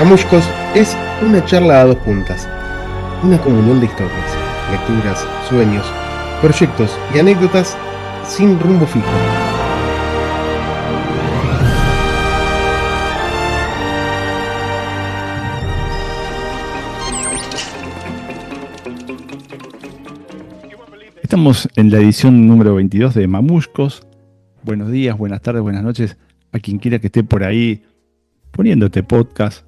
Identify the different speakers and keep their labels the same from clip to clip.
Speaker 1: Mamushkos es una charla a dos puntas, una comunión de historias, lecturas, sueños, proyectos y anécdotas sin rumbo fijo.
Speaker 2: Estamos en la edición número 22 de Mamushkos. Buenos días, buenas tardes, buenas noches a quien quiera que esté por ahí poniéndote podcast.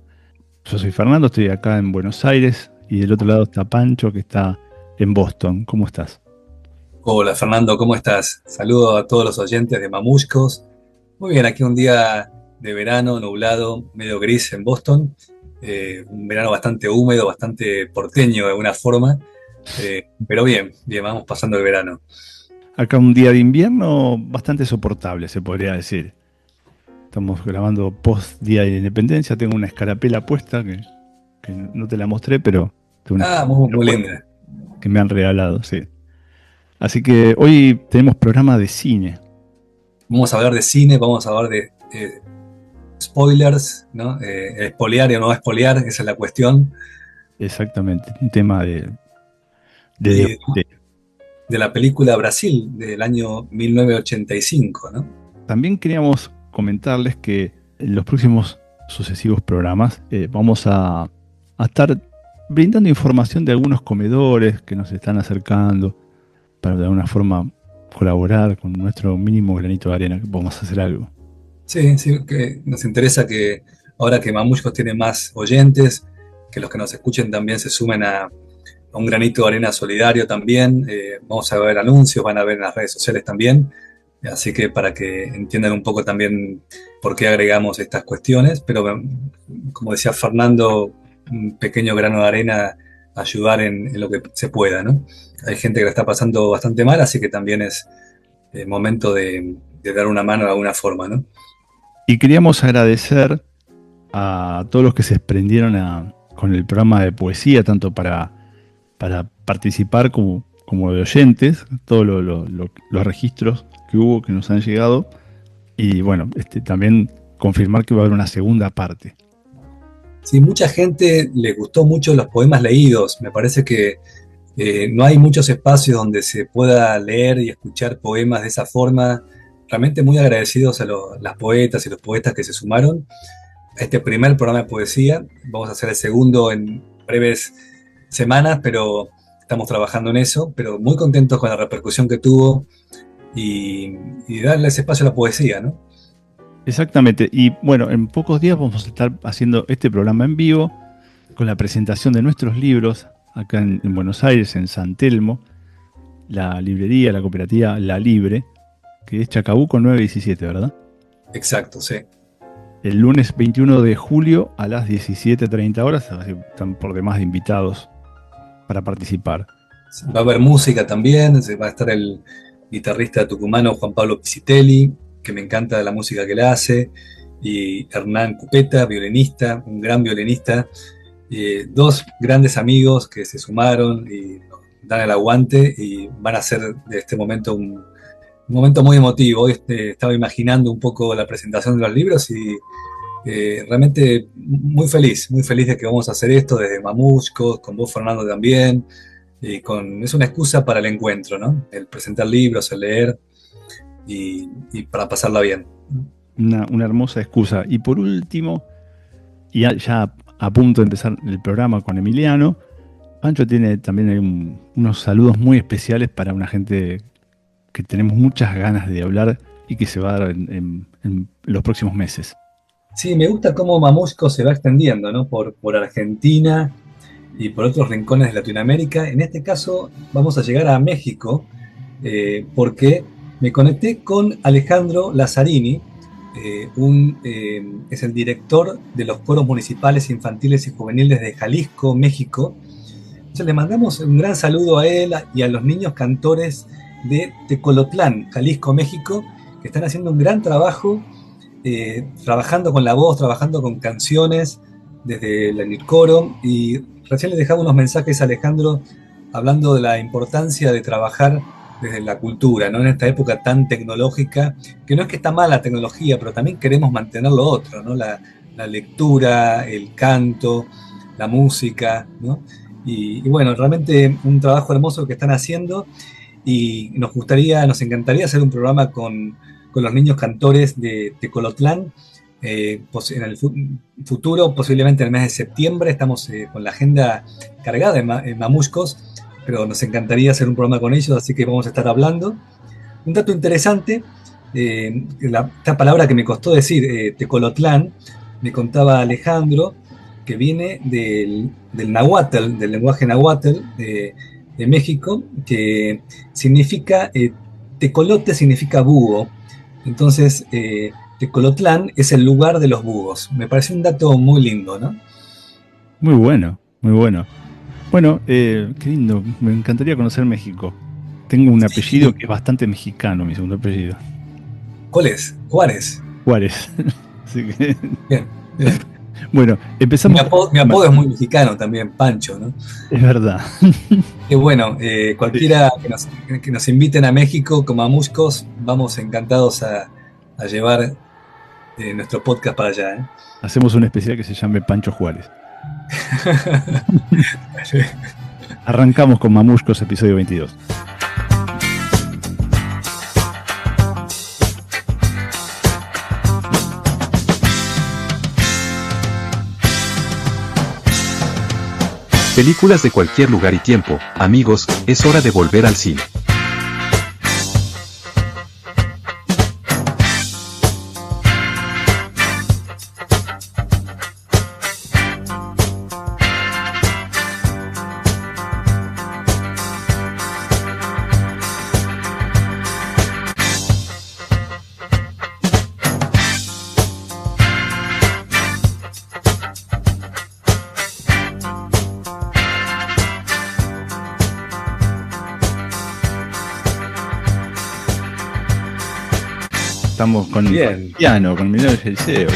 Speaker 2: Yo soy Fernando, estoy acá en Buenos Aires y del otro lado está Pancho, que está en Boston. ¿Cómo estás?
Speaker 3: Hola Fernando, ¿cómo estás? Saludo a todos los oyentes de Mamushkos. Muy bien, aquí un día de verano, nublado, medio gris en Boston. Un verano bastante húmedo, bastante porteño de alguna forma. Pero bien, vamos pasando el verano.
Speaker 2: Acá un día de invierno bastante soportable, se podría decir. Estamos grabando post Día de la Independencia. Tengo una escarapela puesta que no te la mostré, pero tengo una
Speaker 3: Muy linda.
Speaker 2: Que me han regalado, sí. Así que hoy tenemos programa de cine.
Speaker 3: Vamos a hablar de cine, vamos a hablar de spoilers, ¿no? Espolear o no espolear, esa es la cuestión.
Speaker 2: Exactamente, un tema de
Speaker 3: la película Brasil del año 1985, ¿no?
Speaker 2: También queríamos comentarles que en los próximos sucesivos programas vamos a estar brindando información de algunos comedores que nos están acercando para de alguna forma colaborar con nuestro mínimo granito de arena, que podamos hacer algo.
Speaker 3: Sí, que nos interesa que ahora que Mamushkos tiene más oyentes, que los que nos escuchen también se sumen a un granito de arena solidario también. Vamos a ver anuncios, van a ver en las redes sociales también. Así que para que entiendan un poco también por qué agregamos estas cuestiones. Pero como decía Fernando, un pequeño grano de arena, ayudar en lo que se pueda, ¿no? Hay gente que la está pasando bastante mal, así que también es momento de dar una mano de alguna forma, ¿no?
Speaker 2: Y queríamos agradecer a todos los que se prendieron con el programa de poesía, tanto para participar como de oyentes, todos los registros que hubo, que nos han llegado. Y bueno, también confirmar que va a haber una segunda parte.
Speaker 3: Sí, mucha gente le gustó mucho los poemas leídos. Me parece que no hay muchos espacios donde se pueda leer y escuchar poemas de esa forma. Realmente muy agradecidos a las poetas y los poetas que se sumaron a este primer programa de poesía. Vamos a hacer el segundo en breves semanas, pero estamos trabajando en eso. Pero muy contentos con la repercusión que tuvo y darle ese espacio a la poesía, ¿no?
Speaker 2: Exactamente. Y bueno, en pocos días vamos a estar haciendo este programa en vivo con la presentación de nuestros libros acá en Buenos Aires, en San Telmo, la librería, la cooperativa La Libre, que es Chacabuco 917, ¿verdad?
Speaker 3: Exacto, sí.
Speaker 2: El lunes 21 de julio a las 17:30 horas, están por demás de invitados para participar.
Speaker 3: Va a haber música también, va a estar el guitarrista tucumano Juan Pablo Pisitelli, que me encanta la música que él hace, y Hernán Cupeta, violinista, un gran violinista, dos grandes amigos que se sumaron y dan el aguante y van a hacer de este momento un momento muy emotivo. Hoy estaba imaginando un poco la presentación de los libros y realmente muy feliz de que vamos a hacer esto desde Mamushkos, con vos Fernando también, y es una excusa para el encuentro, ¿no? El presentar libros, el leer y para pasarla bien.
Speaker 2: Una hermosa excusa. Y por último, y ya a punto de empezar el programa con Emiliano, Pancho tiene también unos saludos muy especiales para una gente que tenemos muchas ganas de hablar y que se va a dar en los próximos meses.
Speaker 3: Sí, me gusta cómo Mamushkos se va extendiendo, ¿no? Por Argentina y por otros rincones de Latinoamérica. En este caso vamos a llegar a México porque me conecté con Alejandro Lazzarini, es el director de los coros municipales infantiles y juveniles de Jalisco, México. Entonces le mandamos un gran saludo a él y a los niños cantores de Tecolotlán, Jalisco, México, que están haciendo un gran trabajo, trabajando con la voz, trabajando con canciones desde el coro. Y recién le dejaba unos mensajes a Alejandro hablando de la importancia de trabajar desde la cultura, ¿no? En esta época tan tecnológica, que no es que está mala la tecnología, pero también queremos mantener lo otro, ¿no? La la lectura, el canto, la música, ¿no? Y bueno, realmente un trabajo hermoso que están haciendo y nos encantaría hacer un programa con los niños cantores de Tecolotlán. En el futuro, posiblemente en el mes de septiembre, estamos con la agenda cargada en Mamushkos, pero nos encantaría hacer un programa con ellos, así que vamos a estar hablando. Un dato interesante, esta palabra que me costó decir, Tecolotlán, me contaba Alejandro, que viene del náhuatl, del lenguaje náhuatl de México, que significa, tecolote significa búho. Entonces, Tecolotlán es el lugar de los búhos. Me parece un dato muy lindo, ¿no?
Speaker 2: Muy bueno, muy bueno. Bueno, qué lindo. Me encantaría conocer México. Tengo un apellido que es bastante mexicano, mi segundo apellido.
Speaker 3: ¿Cuál es? Juárez.
Speaker 2: Juárez. Así que,
Speaker 3: Bien, bien.
Speaker 2: bueno, empezamos.
Speaker 3: Mi apodo es muy mexicano también, Pancho, ¿no?
Speaker 2: Es verdad.
Speaker 3: Qué bueno, cualquiera que nos inviten a México como a Muscos, vamos encantados a llevar nuestro podcast para allá, ¿eh?
Speaker 2: Hacemos un especial que se llame Pancho Juárez. Arrancamos con Mamushkos, episodio 22.
Speaker 4: Películas de cualquier lugar y tiempo. Amigos, es hora de volver al cine.
Speaker 2: Estamos con Emiliano Geliceo.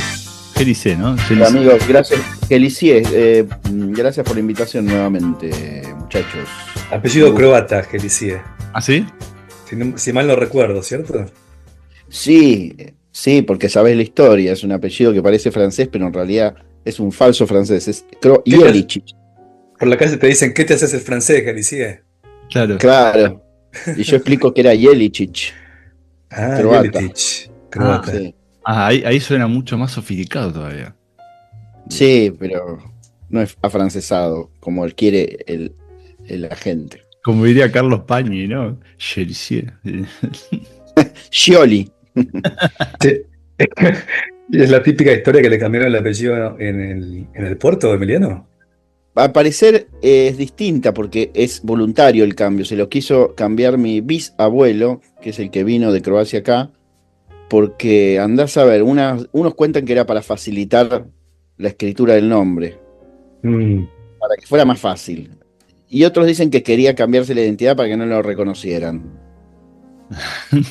Speaker 2: Gelicé, ¿no?
Speaker 5: Hola, amigos, gracias. Gelicie, gracias por la invitación nuevamente, muchachos.
Speaker 3: Apellido croata, Gelicie.
Speaker 2: ¿Ah, sí?
Speaker 3: Si mal no recuerdo, ¿cierto?
Speaker 5: Sí, porque sabés la historia. Es un apellido que parece francés, pero en realidad es un falso francés. Es Jelicic.
Speaker 3: Por la calle te dicen, ¿qué te haces el francés, Gelicie?
Speaker 5: Claro. Y yo explico que era Jelicic.
Speaker 3: Ah,
Speaker 5: croata.
Speaker 3: Jelicic. Croata.
Speaker 5: Sí.
Speaker 2: Ahí suena mucho más sofisticado todavía.
Speaker 5: Sí, pero no es afrancesado como él quiere el agente.
Speaker 2: Como diría Carlos Pañi, ¿no? Gelicé.
Speaker 5: Scioli.
Speaker 3: Sí. Es la típica historia que le cambiaron el apellido en el puerto, Emiliano.
Speaker 5: Al parecer es distinta porque es voluntario el cambio. Se lo quiso cambiar mi bisabuelo, que es el que vino de Croacia acá, porque andás a ver, unos cuentan que era para facilitar la escritura del nombre, para que fuera más fácil. Y otros dicen que quería cambiarse la identidad para que no lo reconocieran.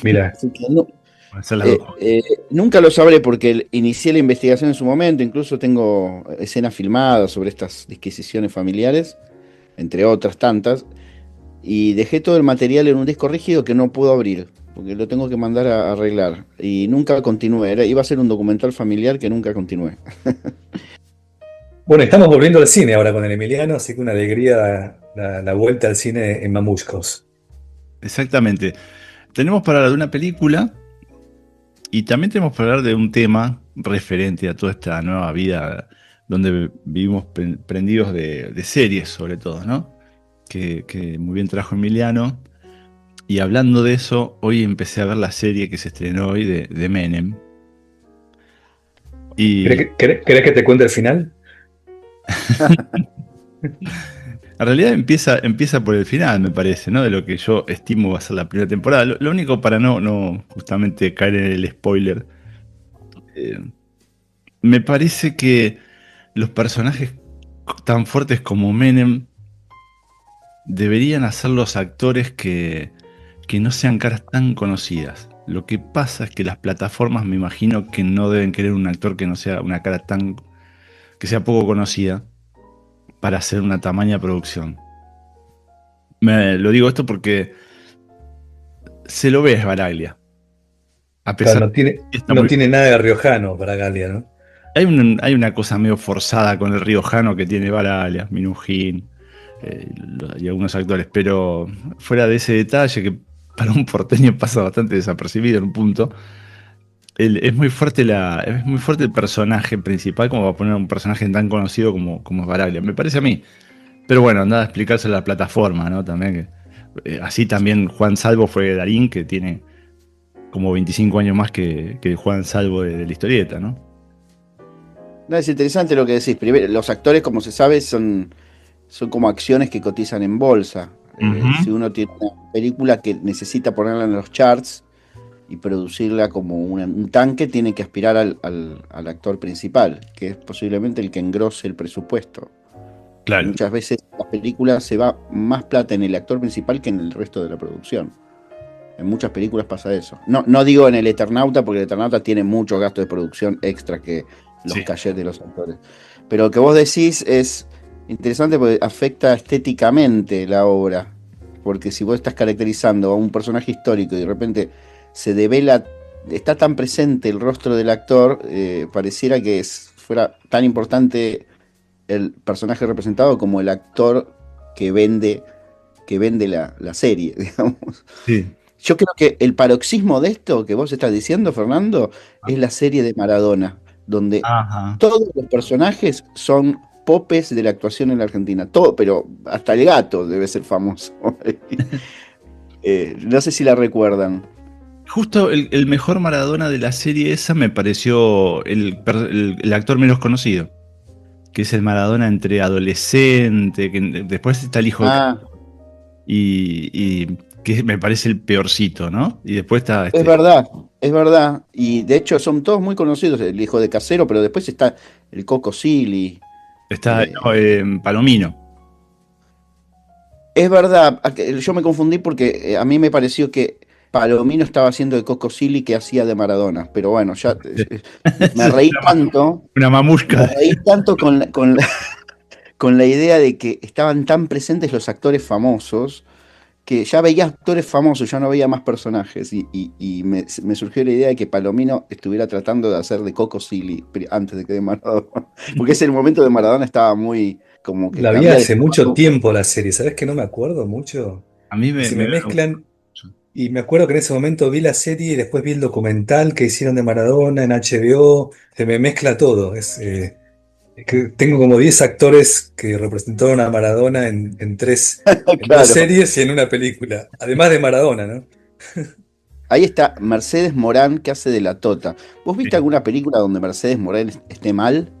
Speaker 3: Mira.
Speaker 5: Así que nunca lo sabré porque inicié la investigación en su momento, incluso tengo escenas filmadas sobre estas disquisiciones familiares, entre otras tantas, y dejé todo el material en un disco rígido que no puedo abrir, porque lo tengo que mandar a arreglar, y nunca continué. Iba a ser un documental familiar que nunca continué.
Speaker 3: Bueno, estamos volviendo al cine ahora con el Emiliano, así que una alegría la vuelta al cine en Mamushkos.
Speaker 2: Exactamente. Tenemos para hablar de una película y también tenemos para hablar de un tema referente a toda esta nueva vida donde vivimos prendidos de series, sobre todo, ¿no? Que muy bien trajo Emiliano. Y hablando de eso, hoy empecé a ver la serie que se estrenó hoy de Menem.
Speaker 3: ¿Querés que te cuente el final?
Speaker 2: En realidad empieza por el final, me parece, ¿no? De lo que yo estimo va a ser la primera temporada. Lo único para no justamente caer en el spoiler. Me parece que los personajes tan fuertes como Menem deberían hacer los actores que no sean caras tan conocidas. Lo que pasa es que las plataformas me imagino que no deben querer un actor que no sea una cara que sea poco conocida para hacer una tamaña producción. Lo digo esto porque se lo ve a Baraglia. A pesar
Speaker 3: claro, no tiene nada de riojano Baraglia, ¿no?
Speaker 2: Hay una cosa medio forzada con el riojano que tiene Baraglia, Minujín y algunos actores, pero fuera de ese detalle que para un porteño pasa bastante desapercibido en un punto, es muy fuerte el personaje principal como va a poner un personaje tan conocido como es Baraglia, me parece a mí. Pero bueno, nada, explicarse la plataforma, ¿no? También así también Juan Salvo fue Darín, que tiene como 25 años más que Juan Salvo de la historieta, ¿no?
Speaker 5: No, es interesante lo que decís. Primero, los actores, como se sabe, son como acciones que cotizan en bolsa. Si uno tiene una película que necesita ponerla en los charts y producirla como un tanque, tiene que aspirar al actor principal, que es posiblemente el que engrose el presupuesto.
Speaker 2: Claro.
Speaker 5: Muchas veces en las películas se va más plata en el actor principal que en el resto de la producción. En muchas películas pasa eso. No digo en el Eternauta, porque el Eternauta tiene mucho gasto de producción extra que los cachets de los actores. Pero lo que vos decís es interesante porque afecta estéticamente la obra. Porque si vos estás caracterizando a un personaje histórico y de repente se devela, está tan presente el rostro del actor, pareciera que fuera tan importante el personaje representado como el actor que vende la serie, digamos.
Speaker 2: Sí.
Speaker 5: Yo creo que el paroxismo de esto que vos estás diciendo, Fernando, es la serie de Maradona, donde todos los personajes son popes de la actuación en la Argentina. Todo, pero hasta el gato debe ser famoso. No sé si la recuerdan.
Speaker 2: Justo el mejor Maradona de la serie esa me pareció el actor menos conocido, que es el Maradona entre adolescente, que después está el hijo y que me parece el peorcito, ¿no? Y después está
Speaker 5: Es verdad. Y de hecho son todos muy conocidos, el hijo de Casero, pero después está el Coco Silly.
Speaker 2: Está Palomino.
Speaker 5: Es verdad, yo me confundí porque a mí me pareció que Palomino estaba haciendo de Coco Silly que hacía de Maradona, pero bueno, ya me reí tanto.
Speaker 2: Una mamushka.
Speaker 5: Me reí tanto con la idea de que estaban tan presentes los actores famosos que ya veía actores famosos, ya no veía más personajes y me surgió la idea de que Palomino estuviera tratando de hacer de Coco Silly antes de que de Maradona, porque ese momento de Maradona estaba muy como que
Speaker 3: la vi hace mucho tiempo la serie, ¿sabes que no me acuerdo mucho?
Speaker 2: A mí
Speaker 3: me mezclan y me acuerdo que en ese momento vi la serie y después vi el documental que hicieron de Maradona en HBO, se me mezcla todo, es que tengo como 10 actores que representaron a Maradona en tres
Speaker 5: claro.
Speaker 3: dos series y en una película, además de Maradona, ¿no?
Speaker 5: Ahí está Mercedes Morán, que hace de la Tota. ¿Vos viste alguna película donde Mercedes Morán esté mal?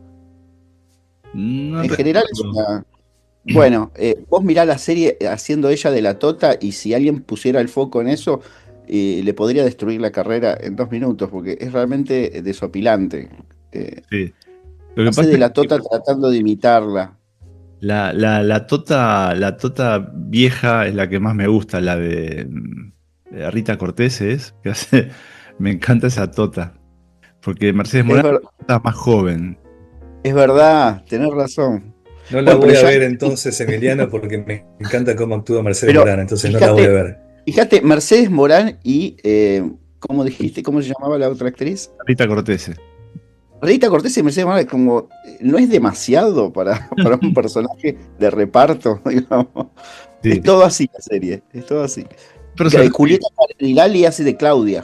Speaker 2: No,
Speaker 5: en general es una... Bueno, vos mirá la serie haciendo ella de la Tota y si alguien pusiera el foco en eso, le podría destruir la carrera en 2 minutos, porque es realmente desopilante.
Speaker 2: Sí. Lo que
Speaker 5: hace
Speaker 2: pasa
Speaker 5: de la
Speaker 2: es
Speaker 5: Tota tratando de imitarla.
Speaker 2: La tota vieja es la que más me gusta, la de Rita Cortés, que hace, me encanta esa tota, porque Mercedes Morán está más joven.
Speaker 5: Es verdad, tenés razón.
Speaker 3: No la voy a ver entonces, Emiliano, porque me encanta cómo actúa Mercedes Morán, entonces fíjate, no la voy a ver.
Speaker 5: Fíjate, Mercedes Morán y, ¿cómo dijiste? ¿Cómo se llamaba la otra actriz?
Speaker 2: Rita Cortés.
Speaker 5: Rita Cortés y Mercedes Morán, como, no es demasiado para un personaje de reparto, digamos. Sí. Es todo así la serie, es todo así. Pero Julieta Cardinali hace de Claudia,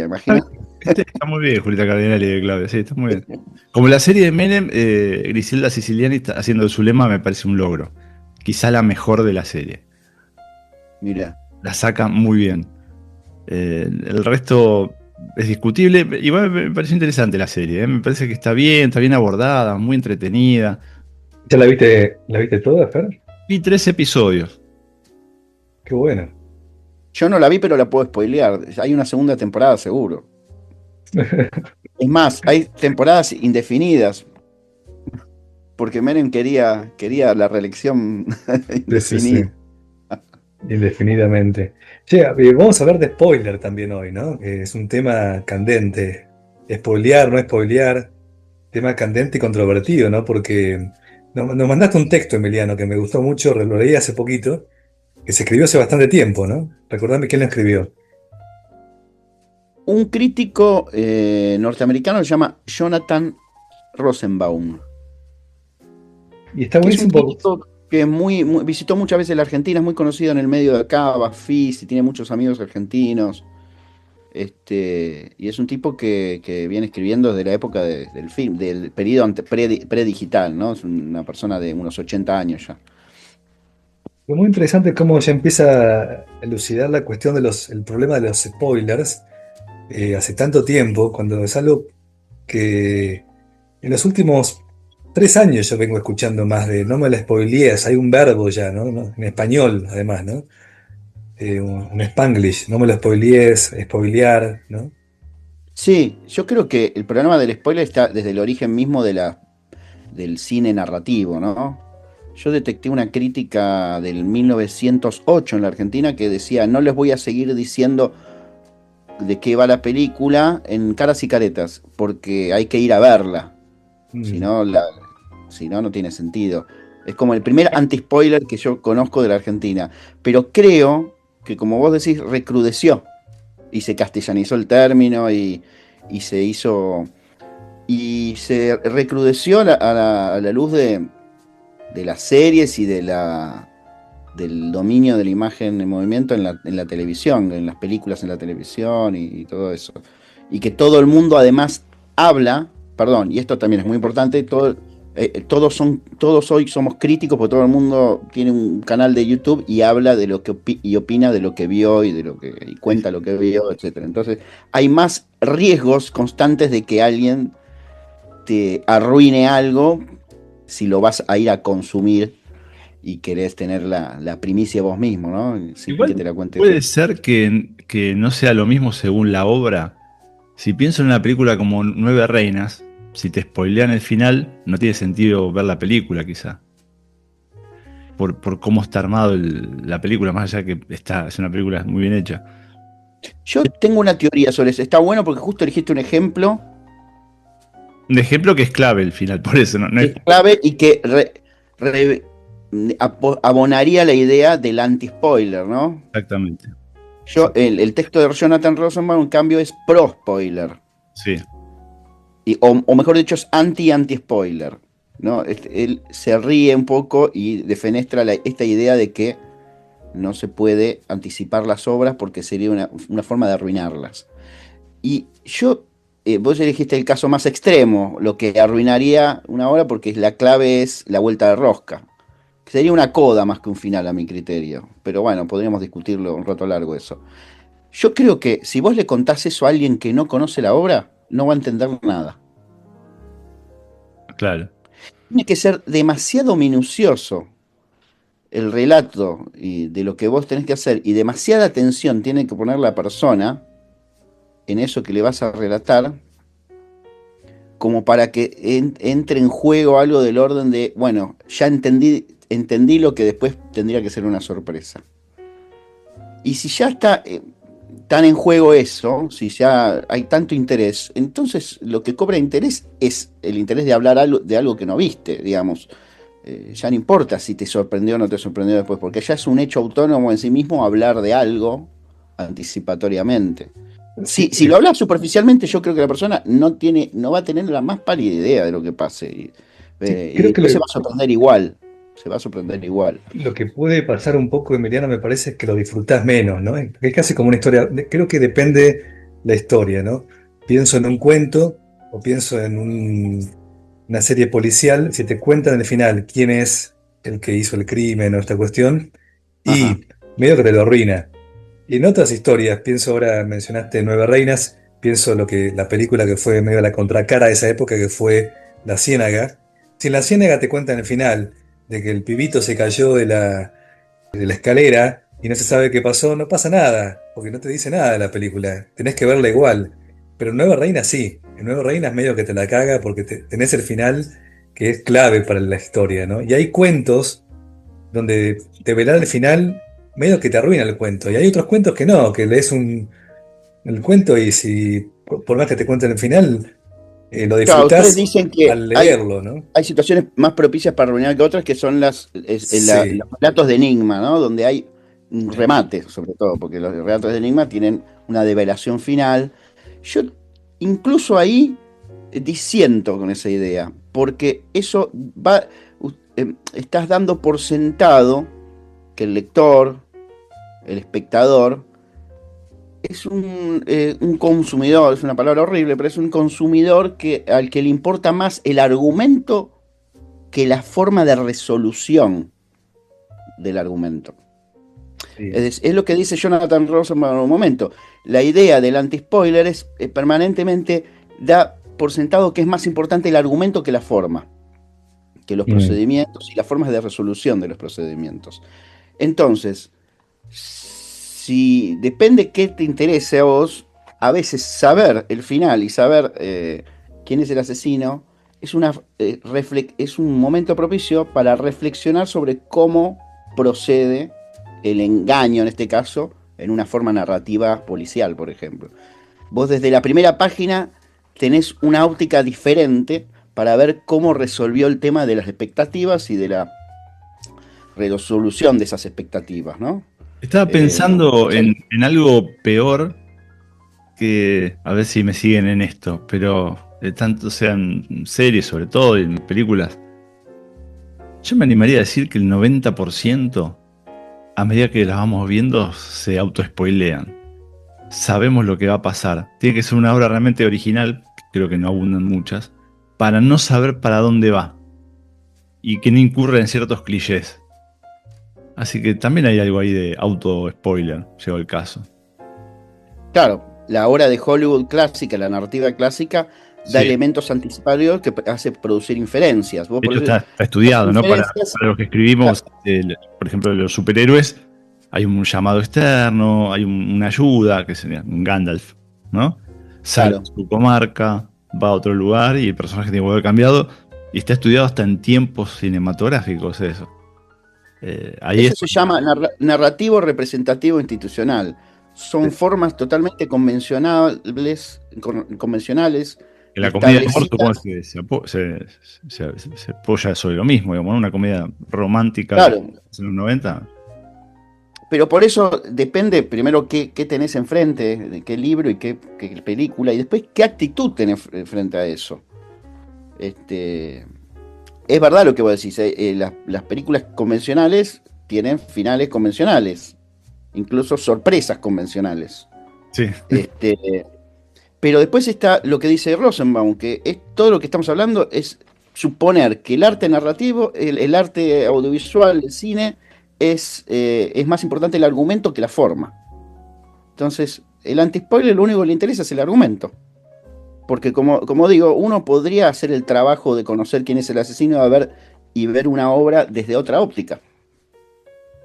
Speaker 5: imagínate.
Speaker 2: Está muy bien, Julieta Cardinali de Claudia, sí, está muy bien. Como la serie de Menem, Griselda Siciliani haciendo de Zulema me parece un logro. Quizá la mejor de la serie.
Speaker 5: Mira.
Speaker 2: La saca muy bien. El resto es discutible. Igual me pareció interesante la serie. Me parece que está bien abordada, muy entretenida.
Speaker 3: ¿Ya la viste toda, Fer?
Speaker 2: Vi 3 episodios.
Speaker 3: Qué bueno.
Speaker 5: Yo no la vi, pero la puedo spoilear. Hay una segunda temporada seguro. Es más, hay temporadas indefinidas. Porque Menem quería la reelección indefinida.
Speaker 3: Sí. Indefinidamente. Che, vamos a hablar de spoiler también hoy, ¿no? Que es un tema candente. Spoilear, no spoilear. Tema candente y controvertido, ¿no? Porque nos mandaste un texto, Emiliano, que me gustó mucho, lo leí hace poquito, que se escribió hace bastante tiempo, ¿no? Recordame quién lo escribió.
Speaker 5: un crítico norteamericano que se llama Jonathan Rosenbaum.
Speaker 3: Y está
Speaker 5: Que es un
Speaker 3: buenísimo.
Speaker 5: crítico que visitó muchas veces la Argentina, es muy conocido en el medio de acá, Bafis, y tiene muchos amigos argentinos. Y es un tipo que viene escribiendo desde la época del film, del periodo predigital, ¿no? Es una persona de unos 80 años ya.
Speaker 3: Es muy interesante cómo ya empieza a elucidar la cuestión el problema de los spoilers hace tanto tiempo, cuando es algo que en los últimos 3 años yo vengo escuchando más de no me la spoilees, hay un verbo ya, ¿no? En español, además, ¿no? Un Spanglish, no me lo spoilees, spoilear, ¿no?
Speaker 5: Sí, yo creo que el problema del spoiler está desde el origen mismo del cine narrativo, ¿no? Yo detecté una crítica del 1908 en la Argentina que decía, no les voy a seguir diciendo de qué va la película en Caras y Caretas, porque hay que ir a verla. Si no, no tiene sentido. Es como el primer anti-spoiler que yo conozco de la Argentina. Pero creo que, como vos decís, recrudeció. Y se castellanizó el término y se hizo... Y se recrudeció a la luz de las series y del dominio de la imagen en movimiento en la televisión, en las películas en la televisión y todo eso. Y que todo el mundo además habla, perdón, y esto también es muy importante, todos hoy somos críticos porque todo el mundo tiene un canal de YouTube y habla de lo que y opina de lo que vio y cuenta lo que vio, etcétera. Entonces, hay más riesgos constantes de que alguien te arruine algo si lo vas a ir a consumir y querés tener la primicia vos mismo, ¿no? Sin
Speaker 2: Igual
Speaker 5: que te la cuente.
Speaker 2: puede ser que no sea lo mismo según la obra. Si pienso en una película como Nueve Reinas, si te spoilean el final, no tiene sentido ver la película, quizá. Por cómo está armado la película, más allá que es una película muy bien hecha.
Speaker 5: Yo tengo una teoría sobre eso. Está bueno porque justo elegiste un ejemplo.
Speaker 2: Un ejemplo que es clave el final, por eso. No
Speaker 5: Es clave y que abonaría la idea del anti-spoiler, ¿no?
Speaker 2: Exactamente.
Speaker 5: El texto de Jonathan Rosenbaum, en cambio, es pro-spoiler.
Speaker 2: Sí.
Speaker 5: O mejor dicho, es anti-spoiler, ¿no? Él se ríe un poco y defenestra esta idea de que no se puede anticipar las obras porque sería una forma de arruinarlas. Y vos elegiste el caso más extremo, lo que arruinaría una obra porque la clave es la vuelta de rosca. Sería una coda más que un final a mi criterio. Pero bueno, podríamos discutirlo un rato largo eso. Yo creo que si vos le contás eso a alguien que no conoce la obra, no va a entender nada.
Speaker 2: Claro.
Speaker 5: Tiene que ser demasiado minucioso el relato de lo que vos tenés que hacer y demasiada atención tiene que poner la persona en eso que le vas a relatar como para que entre en juego algo del orden de, bueno, ya entendí lo que después tendría que ser una sorpresa. Y si ya está tan en juego eso, si ya hay tanto interés, entonces lo que cobra interés es el interés de hablar de algo que no viste, digamos. Ya no importa si te sorprendió o no te sorprendió después, porque ya es un hecho autónomo en sí mismo hablar de algo anticipatoriamente. Si lo hablas superficialmente, yo creo que la persona no va a tener la más pálida idea de lo que pase. Y después se va a sorprender igual. Se va a sorprender igual.
Speaker 3: Lo que puede pasar un poco, Emiliano, me parece que lo disfrutás menos, ¿no? Es casi como una historia, creo que depende la historia, ¿no? Pienso en un cuento o pienso en una serie policial, si te cuentan en el final quién es el que hizo el crimen o esta cuestión, y medio que te lo arruina. Y en otras historias, pienso ahora, mencionaste Nueve Reinas, pienso la película que fue medio la contracara de esa época, que fue La Ciénaga. Si en La Ciénaga te cuentan el final de que el pibito se cayó de la escalera y no se sabe qué pasó, no pasa nada, porque no te dice nada de la película, tenés que verla igual. Pero en Nueva Reina sí, en Nueva Reina es medio que te la caga porque tenés el final que es clave para la historia, ¿no? Y hay cuentos donde te velar el final medio que te arruina el cuento, y hay otros cuentos que no, que lees el cuento y si por más que te cuenten el final, lo disfrutás
Speaker 5: ustedes dicen que
Speaker 3: al leerlo, ¿no?
Speaker 5: Hay situaciones más propicias para arruinar que otras, que son los relatos de enigma, ¿no? Donde hay un remate, sobre todo, porque los relatos de enigma tienen una develación final. Yo incluso ahí disiento con esa idea, porque eso va, estás dando por sentado que el lector, el espectador, es un consumidor, es una palabra horrible, pero es un consumidor al que le importa más el argumento que la forma de resolución del argumento.
Speaker 3: Sí.
Speaker 5: Es lo que dice Jonathan Rosenbaum en un momento. La idea del anti-spoiler es permanentemente da por sentado que es más importante el argumento que la forma, que los procedimientos y las formas de resolución de los procedimientos. Entonces, si depende qué te interese a vos, a veces saber el final y saber quién es el asesino es un momento propicio para reflexionar sobre cómo procede el engaño, en este caso, en una forma narrativa policial, por ejemplo. Vos desde la primera página tenés una óptica diferente para ver cómo resolvió el tema de las expectativas y de la resolución de esas expectativas, ¿no?
Speaker 2: Estaba pensando en algo peor que, a ver si me siguen en esto, pero de tanto sean series sobre todo y en películas, yo me animaría a decir que el 90%, a medida que las vamos viendo, se auto-spoilean. Sabemos lo que va a pasar. Tiene que ser una obra realmente original, creo que no abundan muchas, para no saber para dónde va y que no incurra en ciertos clichés. Así que también hay algo ahí de auto-spoiler, llegó el caso.
Speaker 5: Claro, la obra de Hollywood clásica, la narrativa clásica, da elementos anticipatorios que hace producir inferencias.
Speaker 2: De hecho, está estudiado, ¿no? Para los que escribimos, por ejemplo, de los superhéroes, hay un llamado externo, hay una ayuda, que sería un Gandalf, ¿no? Sale de su comarca, va a otro lugar y el personaje tiene que haber cambiado. Y está estudiado hasta en tiempos cinematográficos eso.
Speaker 5: Eso se llama narrativo representativo institucional. Son formas totalmente convencionales.
Speaker 2: Que la comedia de amor supongo que se apoya sobre lo mismo, digamos, ¿no? Una comedia romántica,
Speaker 5: claro,
Speaker 2: en los 90.
Speaker 5: Pero por eso depende primero qué tenés enfrente, de qué libro y qué película, y después qué actitud tenés frente a eso. Es verdad lo que vos decís, las películas convencionales tienen finales convencionales, incluso sorpresas convencionales.
Speaker 2: Sí.
Speaker 5: Pero después está lo que dice Rosenbaum, que todo lo que estamos hablando es suponer que el arte narrativo, el arte audiovisual, el cine, es más importante el argumento que la forma. Entonces, el anti-spoiler lo único que le interesa es el argumento. Porque como digo, uno podría hacer el trabajo de conocer quién es el asesino y ver una obra desde otra óptica.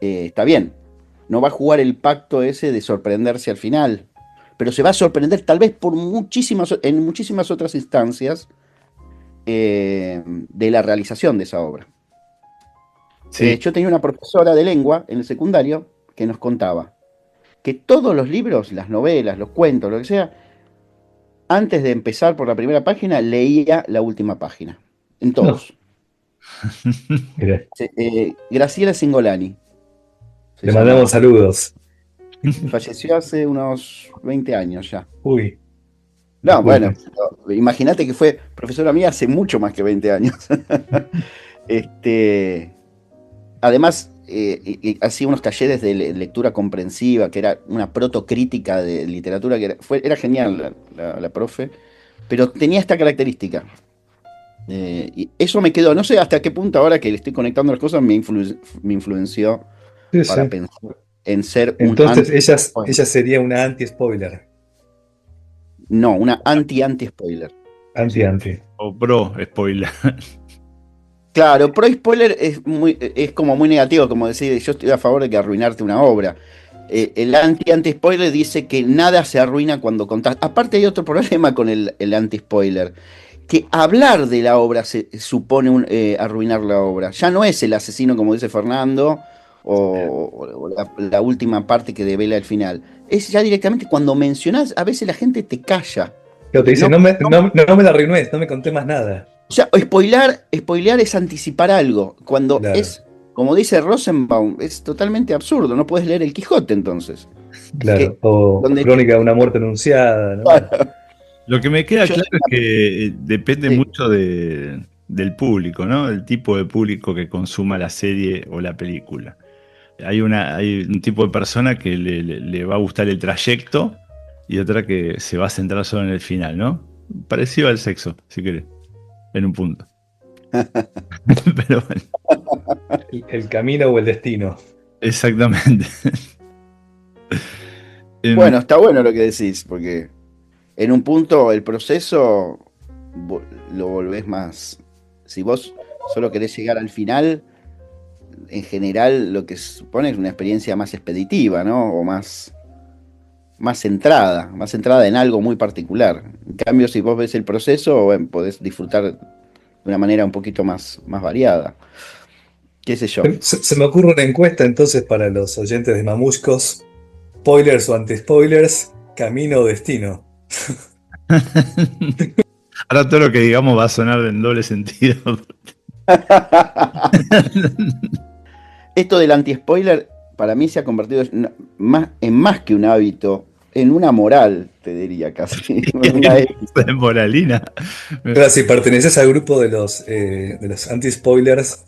Speaker 5: Está bien. No va a jugar el pacto ese de sorprenderse al final. Pero se va a sorprender tal vez en muchísimas otras instancias de la realización de esa obra.
Speaker 2: Sí.
Speaker 5: Yo tenía una profesora de lengua en el secundario que nos contaba que todos los libros, las novelas, los cuentos, lo que sea, antes de empezar por la primera página, leía la última página. En todos. Graciela Singolani.
Speaker 3: Le mandamos saludos.
Speaker 5: Falleció hace unos 20 años ya.
Speaker 3: Uy.
Speaker 5: No, bueno, imagínate que fue profesora mía hace mucho más que 20 años. Además, hacía unos talleres de lectura comprensiva, que era una protocrítica de literatura, que era genial la profe, pero tenía esta característica. Y eso me quedó, no sé hasta qué punto ahora que le estoy conectando las cosas me influenció para pensar en ser
Speaker 3: entonces ella sería una anti-spoiler.
Speaker 5: No, una anti-spoiler.
Speaker 3: Anti.
Speaker 2: O pro-spoiler.
Speaker 5: Claro, pro-spoiler es como muy negativo, como decir, yo estoy a favor de que arruinarte una obra. El anti-spoiler dice que nada se arruina cuando contás. Aparte hay otro problema con el anti-spoiler, que hablar de la obra supone arruinar la obra. Ya no es el asesino, como dice Fernando, o la última parte que devela el final. Es ya directamente cuando mencionás, a veces la gente te calla.
Speaker 3: Pero te dice, no me la arruiné, no me conté más nada.
Speaker 5: O sea, spoilear es anticipar algo. Cuando es, como dice Rosenbaum, es totalmente absurdo. No puedes leer el Quijote entonces.
Speaker 3: Claro, Crónica de una muerte anunciada, ¿no?
Speaker 2: Lo que me queda
Speaker 5: Yo-
Speaker 2: claro es que depende
Speaker 5: sí.
Speaker 2: mucho del público, ¿no? El tipo de público que consuma la serie o la película. Hay un tipo de persona que le va a gustar el trayecto y otra que se va a centrar solo en el final, ¿no? Parecido al sexo, si querés, en un punto. Pero bueno,
Speaker 3: El camino o el destino.
Speaker 2: exactamente. Em,
Speaker 5: Bueno, está bueno lo que decís, porque en un punto el proceso vo- lo volvés más. Si vos solo querés llegar al final, en general lo que se supone es una experiencia más expeditiva, ¿no? O más centrada en algo muy particular. En cambio, si vos ves el proceso, bueno, podés disfrutar de una manera un poquito más variada. ¿Qué sé yo?
Speaker 3: Se me ocurre una encuesta entonces para los oyentes de Mamuscos. Spoilers o anti-spoilers, camino o destino.
Speaker 2: Ahora todo lo que digamos va a sonar en doble sentido.
Speaker 5: Esto del anti-spoiler para mí se ha convertido en más que un hábito, en una moral, te diría casi. Una ética.
Speaker 2: De moralina.
Speaker 3: Claro, si perteneces al grupo de los anti-spoilers,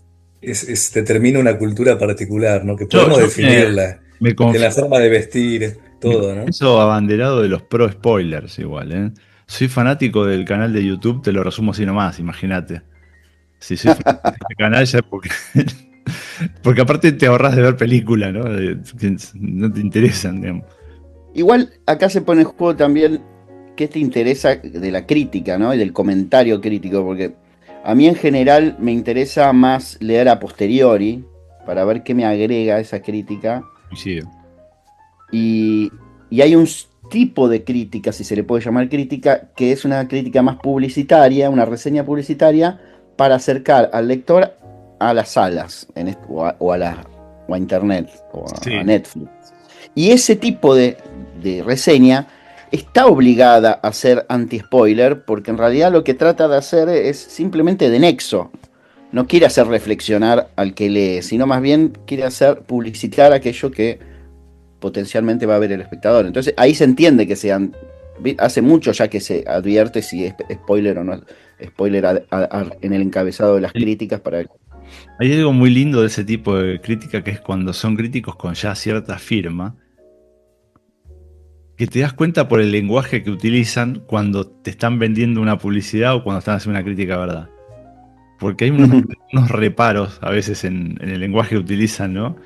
Speaker 3: determina una cultura particular, ¿no? Que
Speaker 2: Yo,
Speaker 3: podemos
Speaker 2: yo
Speaker 3: definirla
Speaker 2: me
Speaker 3: en la
Speaker 2: confieso.
Speaker 3: forma de vestir,
Speaker 2: Me
Speaker 3: todo, ¿no?
Speaker 2: confieso abanderado de los pro spoilers igual, ¿eh? Soy fanático del canal de YouTube, te lo resumo así nomás, imagínate. Si soy fanático de este canal ya es porque, porque aparte te ahorras de ver película, ¿no? Que no te interesan, digamos.
Speaker 5: Igual acá se pone en juego también qué te interesa de la crítica, ¿no? Y del comentario crítico, porque a mí en general me interesa más leer a posteriori para ver qué me agrega esa crítica.
Speaker 2: Coincido.
Speaker 5: Y, y hay un tipo de crítica, si se le puede llamar crítica, que es una crítica más publicitaria, una reseña publicitaria, para acercar al lector a las salas o a internet o a
Speaker 2: Sí.
Speaker 5: Netflix. Y ese tipo de reseña está obligada a ser anti-spoiler, porque en realidad lo que trata de hacer es simplemente de nexo. No quiere hacer reflexionar al que lee, sino más bien quiere hacer publicitar aquello que potencialmente va a ver el espectador. Entonces ahí se entiende que sean. Hace mucho ya que se advierte si es spoiler o no spoiler en el encabezado de las críticas para.
Speaker 2: Hay algo muy lindo de ese tipo de crítica que es cuando son críticos con ya cierta firma, que te das cuenta por el lenguaje que utilizan cuando te están vendiendo una publicidad o cuando están haciendo una crítica, ¿verdad? Porque hay unos reparos a veces en el lenguaje que utilizan, ¿no?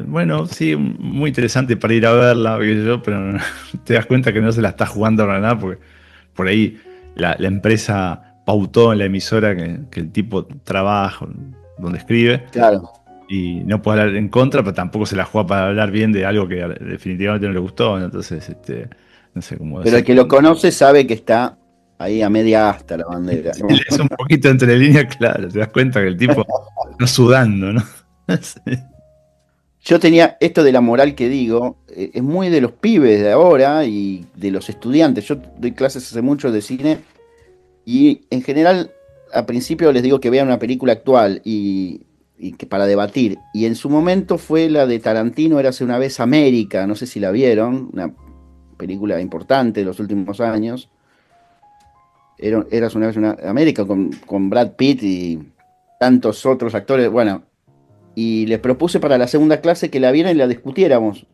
Speaker 2: Bueno, sí, muy interesante para ir a verla, qué sé yo, pero te das cuenta que no se la está jugando para nada, porque por ahí la empresa pautó en la emisora que el tipo trabaja, donde escribe,
Speaker 5: Claro.
Speaker 2: y no puede hablar en contra, pero tampoco se la juega para hablar bien de algo que definitivamente no le gustó, ¿no? Entonces, no sé cómo
Speaker 5: Pero el
Speaker 2: decir.
Speaker 5: que lo conoce sabe que está ahí a media asta la bandera.
Speaker 2: Si lees un poquito entre líneas, claro, te das cuenta que el tipo está sudando, ¿no? Sí.
Speaker 5: Yo tenía esto de la moral que digo, es muy de los pibes de ahora y de los estudiantes. Yo doy clases hace mucho de cine y en general al principio les digo que vean una película actual y que para debatir. Y en su momento fue la de Tarantino, Érase una vez América, no sé si la vieron, una película importante de los últimos años. Eras una vez una América con Brad Pitt y tantos otros actores. Bueno, y les propuse para la segunda clase que la vieran y la discutiéramos.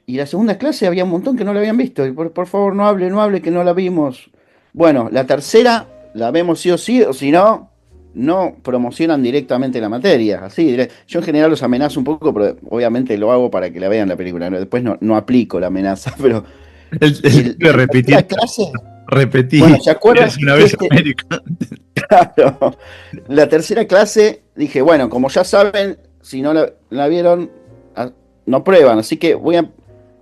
Speaker 5: Y la segunda clase había un montón que no la habían visto. Y por favor, no hable, que no la vimos. Bueno, la tercera la vemos sí o si no, no promocionan directamente la materia. Así, yo en general los amenazo un poco, pero obviamente lo hago para que la vean la película. ¿No? Después no aplico la amenaza, pero
Speaker 2: El pibe
Speaker 5: la tercera
Speaker 2: repetir,
Speaker 5: clase, bueno,
Speaker 2: repetí,
Speaker 5: ¿se acuerdan?
Speaker 2: es una vez América.
Speaker 5: Claro. La tercera clase dije, bueno, como ya saben, si no la vieron, no prueban. Así que voy a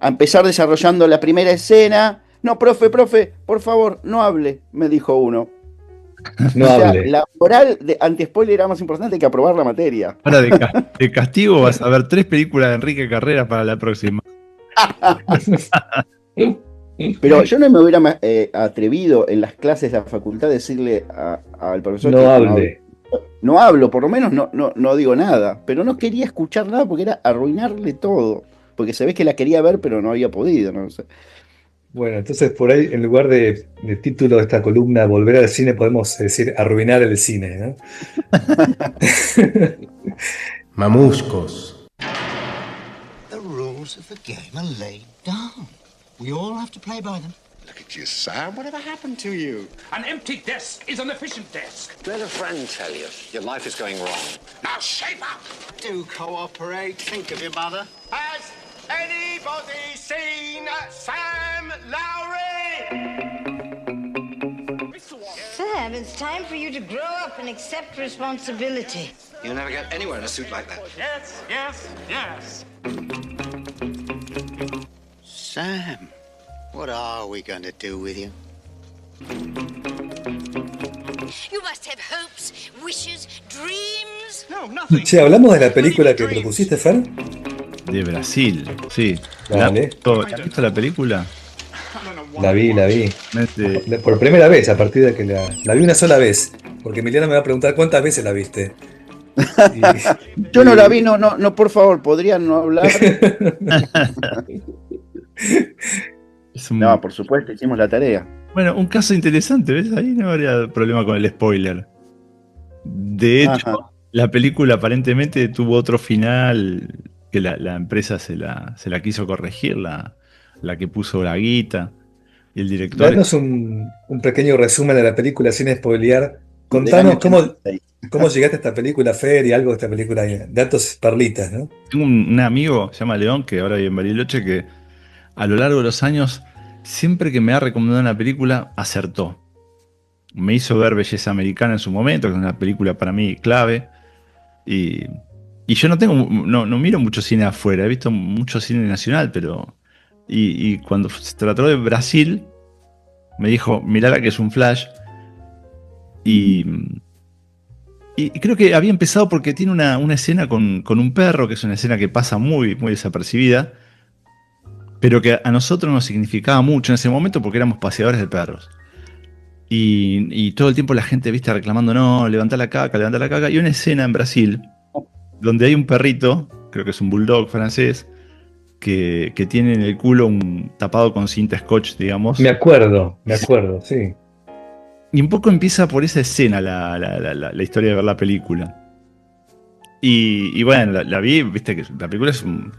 Speaker 5: empezar desarrollando la primera escena. No, profe, por favor, no hable, me dijo uno.
Speaker 3: No
Speaker 5: O sea,
Speaker 3: hable.
Speaker 5: la moral de anti-spoiler era más importante que aprobar la materia.
Speaker 2: Ahora de castigo vas a ver 3 películas de Enrique Carreras para la próxima.
Speaker 5: Pero yo no me hubiera atrevido en las clases de la facultad a decirle al profesor
Speaker 3: No
Speaker 5: que
Speaker 3: hable.
Speaker 5: no hablo, por lo menos no digo nada. Pero no quería escuchar nada porque era arruinarle todo. Porque se ve que la quería ver, pero no había podido. No sé.
Speaker 3: Bueno, entonces por ahí, en lugar de título de esta columna, volver al cine, podemos decir arruinar el cine, ¿no?
Speaker 1: Mamuscos.
Speaker 6: The rules of the game are laid down. We all have to play by them.
Speaker 7: Look at you, Sam. Whatever happened to you?
Speaker 8: An empty desk is an efficient desk.
Speaker 7: Let a friend tell you. Your life is going wrong.
Speaker 8: Now shape up!
Speaker 6: Do cooperate. Think of your mother.
Speaker 8: Has anybody seen Sam Lowry?
Speaker 9: Sam, it's time for you to grow up and accept responsibility.
Speaker 7: You'll never get anywhere in a suit like that.
Speaker 8: Yes, yes, yes.
Speaker 6: Sam, what are we going to do with you?
Speaker 9: You must have hopes, wishes, dreams.
Speaker 8: No, nothing.
Speaker 3: Che, ¿hablamos de la película que propusiste, Fer?
Speaker 2: De Brasil, sí.
Speaker 3: Dale.
Speaker 2: ¿Has visto la película?
Speaker 3: La vi.
Speaker 2: Este,
Speaker 3: Por primera vez, a partir de que la vi una sola vez. Porque Emiliano me va a preguntar cuántas veces la viste.
Speaker 5: Yo no la vi, no, por favor, ¿podrían no hablar?
Speaker 2: es un-
Speaker 5: No, por supuesto, hicimos la tarea.
Speaker 2: Bueno, un caso interesante, ¿ves? Ahí no habría problema con el spoiler. De hecho,
Speaker 5: Ajá.
Speaker 2: la película aparentemente tuvo otro final que la empresa se la quiso corregir, la que puso la guita. Y el director.
Speaker 3: Danos un pequeño resumen de la película sin spoilear.
Speaker 5: Del
Speaker 3: Contanos
Speaker 5: año
Speaker 3: cómo
Speaker 5: 86.
Speaker 3: llegaste a esta película, Fer, y algo de esta película, datos perlitas, ¿no?
Speaker 2: Tengo un amigo, se llama León, que ahora vive en Bariloche, que a lo largo de los años, siempre que me ha recomendado una película, acertó. Me hizo ver Belleza Americana en su momento, que es una película para mí clave. Y yo no miro mucho cine afuera, he visto mucho cine nacional, pero. Y cuando se trató de Brasil, me dijo, mirala que es un flash. Y creo que había empezado porque tiene una escena con un perro, que es una escena que pasa muy, muy desapercibida, pero que a nosotros nos significaba mucho en ese momento porque éramos paseadores de perros. Y todo el tiempo la gente, viste, reclamando, no, levanta la caca. Y hay una escena en Brasil donde hay un perrito, creo que es un bulldog francés, que tiene en el culo un tapado con cinta scotch, digamos.
Speaker 3: Me acuerdo, sí.
Speaker 2: Y un poco empieza por esa escena la historia de ver la película. Y bueno, la vi, viste que la película es un.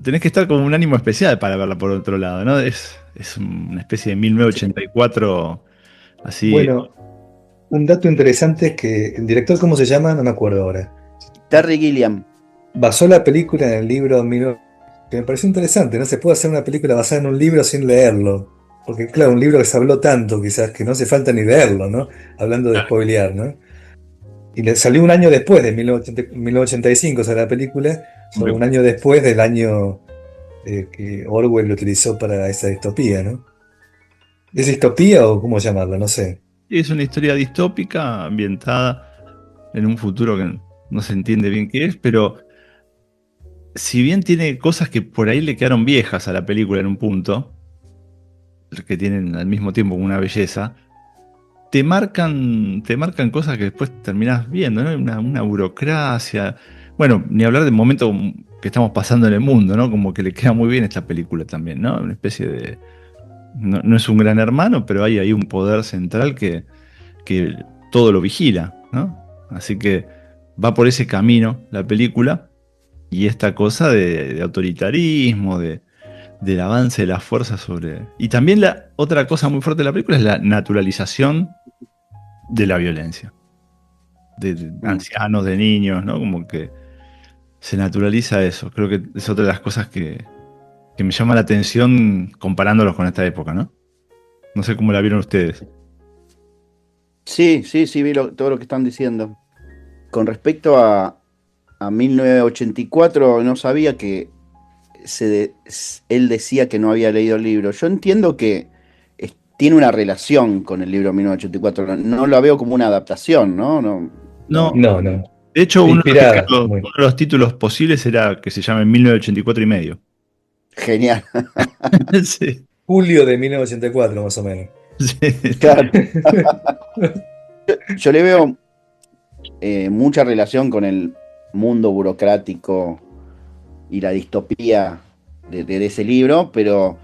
Speaker 2: Tenés que estar con un ánimo especial para verla por otro lado, ¿no? Es una especie de 1984, así.
Speaker 3: Bueno, un dato interesante es que el director, ¿cómo se llama? No me acuerdo ahora.
Speaker 5: Terry Gilliam.
Speaker 3: Basó la película en el libro que me pareció interesante, ¿no? Se puede hacer una película basada en un libro sin leerlo. Porque, claro, un libro que se habló tanto, quizás, que no hace falta ni leerlo, ¿no? Hablando de spoilear, ¿no? Y le salió un año después de 1985, o sea, la película, sobre un año después del año que Orwell lo utilizó para esa distopía, ¿no? ¿Es distopía o cómo llamarlo? No sé.
Speaker 2: Es una historia distópica ambientada en un futuro que no se entiende bien qué es, pero si bien tiene cosas que por ahí le quedaron viejas a la película en un punto, que tienen al mismo tiempo una belleza, te marcan cosas que después terminás viendo, ¿no? Una burocracia. Bueno, ni hablar del momento que estamos pasando en el mundo, ¿no? Como que le queda muy bien esta película también, ¿no? Una especie de. No es un gran hermano, pero hay ahí un poder central que todo lo vigila, ¿no? Así que va por ese camino la película, y esta cosa de autoritarismo, del avance de las fuerzas sobre. Y también la otra cosa muy fuerte de la película es la naturalización de la violencia. De ancianos, de niños, ¿no? Como que se naturaliza eso. Creo que es otra de las cosas que me llama la atención comparándolos con esta época, ¿no? No sé cómo la vieron ustedes.
Speaker 5: Sí, vi todo lo que están diciendo. Con respecto a 1984, no sabía que él decía que no había leído el libro. Yo entiendo que tiene una relación con el libro 1984. No lo veo como una adaptación, ¿no?
Speaker 2: No. De hecho, uno de los títulos posibles era que se llame 1984 y medio.
Speaker 5: Genial.
Speaker 2: Sí.
Speaker 3: Julio de 1984, más o menos.
Speaker 2: Sí.
Speaker 5: Claro. Yo le veo mucha relación con el mundo burocrático y la distopía de ese libro, pero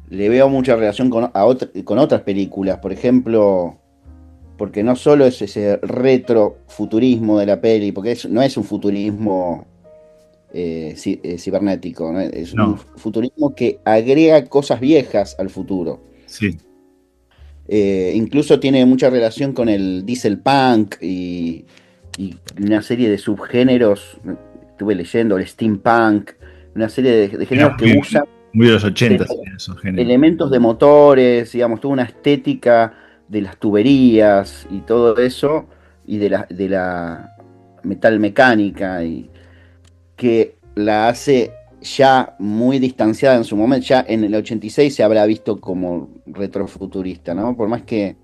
Speaker 5: le veo mucha relación con otras películas, por ejemplo, porque no solo es ese retrofuturismo de la peli, porque no es un futurismo cibernético, ¿no? Es un futurismo que agrega cosas viejas al futuro.
Speaker 2: Sí.
Speaker 5: Incluso tiene mucha relación con el diesel punk y una serie de subgéneros. Estuve leyendo el steampunk, una serie de géneros que usan
Speaker 2: muy de los 80 esos géneros.
Speaker 5: Elementos de motores, digamos, tuvo una estética de las tuberías y todo eso, y de la metal mecánica, y que la hace ya muy distanciada en su momento. Ya en el 86 se habrá visto como retrofuturista, ¿no? Por más que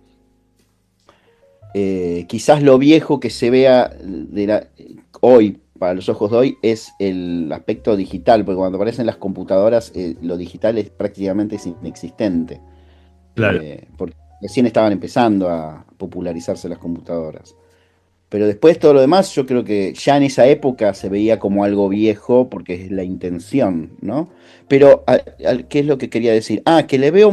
Speaker 5: quizás lo viejo que se vea hoy, para los ojos de hoy, es el aspecto digital, porque cuando aparecen las computadoras, lo digital es prácticamente inexistente.
Speaker 2: Claro.
Speaker 5: Porque recién estaban empezando a popularizarse las computadoras. Pero después todo lo demás, yo creo que ya en esa época se veía como algo viejo, porque es la intención, ¿no? Pero, ¿qué es lo que quería decir? Que le veo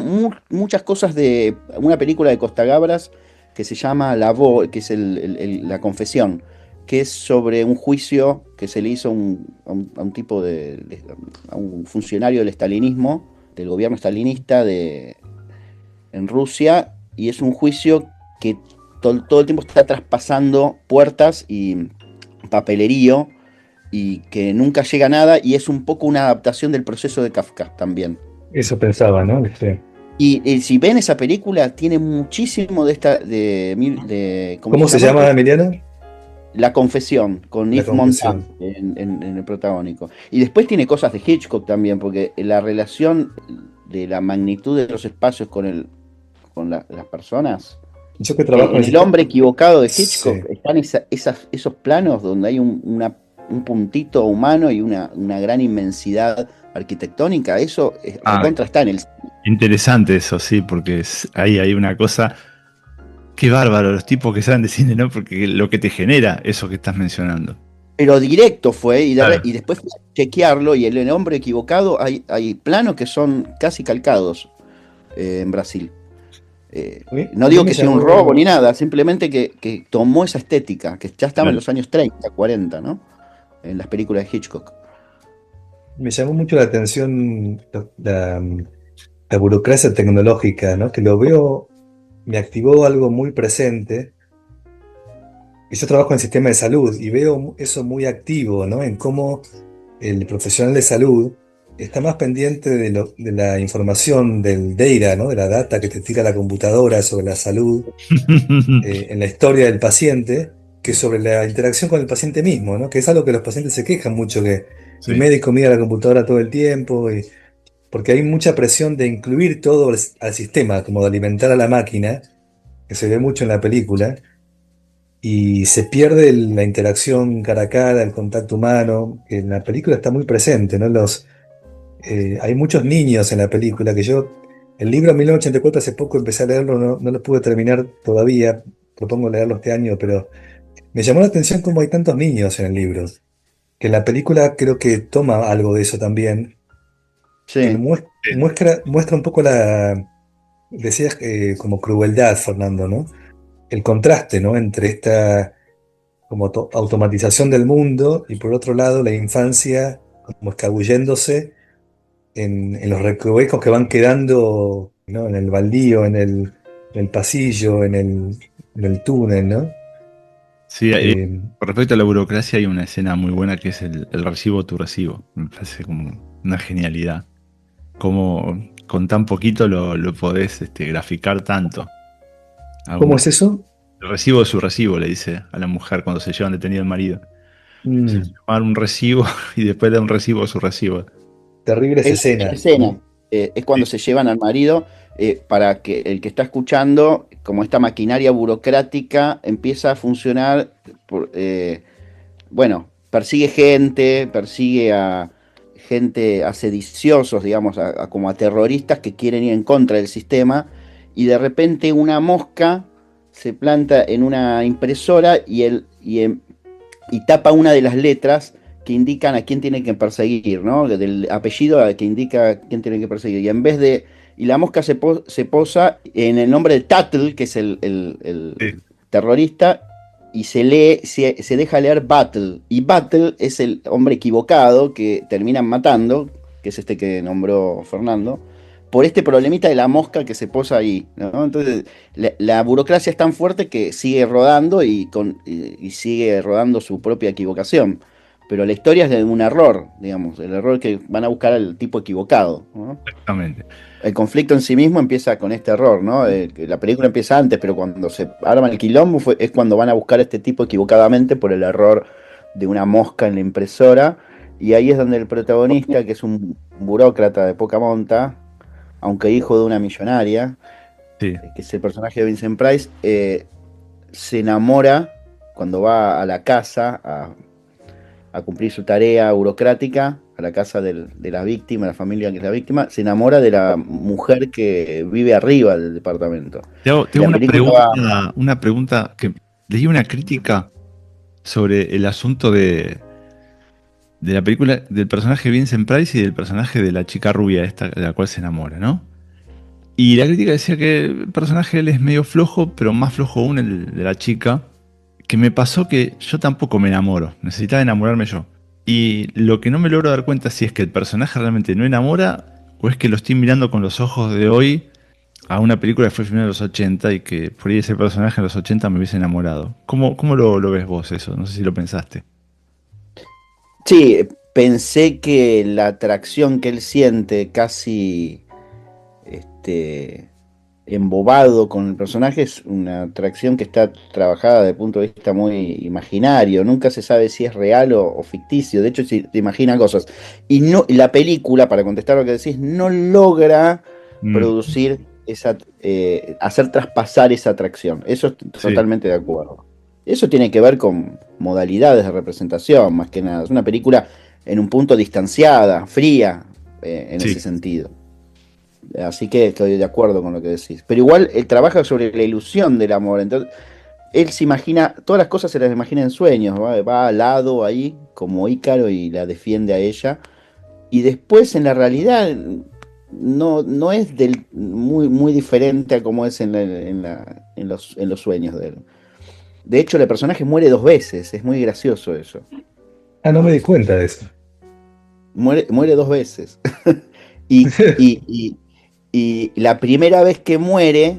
Speaker 5: muchas cosas de una película de Costa Gabras que se llama que es la confesión, que es sobre un juicio que se le hizo a un tipo a un funcionario del estalinismo, del gobierno stalinista en Rusia, y es un juicio que todo el tiempo está traspasando puertas y papelerío, y que nunca llega a nada, y es un poco una adaptación del proceso de Kafka también.
Speaker 3: Eso pensaba, ¿no?
Speaker 5: Y si ven esa película, tiene muchísimo de esta.
Speaker 3: ¿Cómo se llama, Emiliano?
Speaker 5: La confesión, con Yves Montand en el protagónico. Y después tiene cosas de Hitchcock también, porque la relación de la magnitud de los espacios con las personas.
Speaker 3: Yo que trabajo
Speaker 5: en El hombre equivocado de Hitchcock, sí, están esos planos donde hay un puntito humano y una gran inmensidad arquitectónica. Eso contra está en el...
Speaker 2: Interesante eso, sí, porque ahí hay una cosa... Qué bárbaro, los tipos que saben de cine, ¿no? Porque lo que te genera eso que estás mencionando.
Speaker 5: Pero directo fue, y después fue a chequearlo, y el hombre equivocado, hay planos que son casi calcados en Brasil. No digo que sea un robo ni nada, simplemente que tomó esa estética, que ya estaba en los años 30, 40, ¿no? En las películas de Hitchcock.
Speaker 3: Me llamó mucho la atención la burocracia tecnológica, ¿no? Que lo veo, me activó algo muy presente. Y yo trabajo en el sistema de salud y veo eso muy activo, ¿no? En cómo el profesional de salud está más pendiente de la información, del data, ¿no? De la data que te tira la computadora sobre la salud en la historia del paciente, que sobre la interacción con el paciente mismo, ¿no? Que es algo que los pacientes se quejan mucho, que el médico mira la computadora todo el tiempo, porque hay mucha presión de incluir todo al sistema, como de alimentar a la máquina, que se ve mucho en la película, y se pierde la interacción cara a cara, el contacto humano, que en la película está muy presente, ¿no? Hay muchos niños en la película, que el libro 1984 hace poco empecé a leerlo, no lo pude terminar todavía, propongo leerlo este año, pero me llamó la atención cómo hay tantos niños en el libro, que en la película creo que toma algo de eso también.
Speaker 5: Sí.
Speaker 3: Muestra un poco decías como crueldad, Fernando, ¿no? El contraste, ¿no? Entre esta como automatización del mundo y por otro lado la infancia como escabulléndose en los recovecos que van quedando, ¿no? En el baldío, en el pasillo, en el túnel, ¿no?
Speaker 2: Sí, con respecto a la burocracia hay una escena muy buena que es el recibo tu recibo. Me parece como una genialidad. Como con tan poquito lo podés graficar tanto.
Speaker 3: ¿Cómo es eso?
Speaker 2: El recibo de su recibo, le dice a la mujer cuando se llevan detenido el marido. Tomar un recibo y después dar un recibo de su recibo.
Speaker 3: Terrible esa escena.
Speaker 5: Es cuando se llevan al marido, para que el que está escuchando, como esta maquinaria burocrática empieza a funcionar, persigue a gente, a sediciosos, digamos, como a terroristas que quieren ir en contra del sistema, y de repente una mosca se planta en una impresora y tapa una de las letras que indican a quién tiene que perseguir, ¿no? Del apellido que indica a quién tiene que perseguir. Y en vez de y la mosca se posa en el nombre de Tuttle, que es el
Speaker 2: Sí.
Speaker 5: terrorista, y se deja leer Battle, y Battle es el hombre equivocado que terminan matando, que es este que nombró Fernando, por este problemita de la mosca que se posa ahí, ¿no? Entonces, la burocracia es tan fuerte que sigue rodando y sigue rodando su propia equivocación. Pero la historia es de un error, digamos, el error que van a buscar al tipo equivocado, ¿no?
Speaker 2: Exactamente.
Speaker 5: El conflicto en sí mismo empieza con este error, ¿no? Que la película empieza antes, pero cuando se arma el quilombo es cuando van a buscar a este tipo equivocadamente por el error de una mosca en la impresora. Y ahí es donde el protagonista, que es un burócrata de poca monta, aunque hijo de una millonaria,
Speaker 2: Sí.
Speaker 5: que es el personaje de Vincent Price, se enamora cuando va a la casa a cumplir su tarea burocrática, a la casa de la víctima, la familia que es la víctima, se enamora de la mujer que vive arriba del departamento.
Speaker 2: Tengo
Speaker 5: La película
Speaker 2: una pregunta que leí una crítica sobre el asunto de la película del personaje Vincent Price y del personaje de la chica rubia esta de la cual se enamora, ¿no? Y la crítica decía que el personaje él es medio flojo, pero más flojo aún el de la chica, que me pasó que yo tampoco me enamoro, necesitaba enamorarme yo. Y lo que no me logro dar cuenta es si es que el personaje realmente no enamora o es que lo estoy mirando con los ojos de hoy a una película que fue filmada en los 80 y que por ahí ese personaje en los 80 me hubiese enamorado. ¿Cómo lo ves vos eso? No sé si lo pensaste.
Speaker 5: sí, pensé que la atracción que él siente casi embobado con el personaje es una atracción que está trabajada desde el punto de vista muy imaginario. Nunca se sabe si es real o ficticio. De hecho, si te imagina cosas. Y no, la película, para contestar lo que decís, no logra producir hacer traspasar esa atracción. Eso estoy totalmente de acuerdo. Eso tiene que ver con modalidades de representación, más que nada. Es una película en un punto distanciada, fría, en ese sentido. Así que estoy de acuerdo con lo que decís. Pero igual él trabaja sobre la ilusión del amor. Entonces, él se imagina, todas las cosas se las imagina en sueños. Va al lado ahí, como Ícaro, y la defiende a ella. Y después, en la realidad, no es muy diferente a como es en los sueños de él. De hecho, el personaje muere 2 veces. Es muy gracioso eso.
Speaker 3: Ah, no me di cuenta de eso.
Speaker 5: Muere 2 veces. Y la primera vez que muere,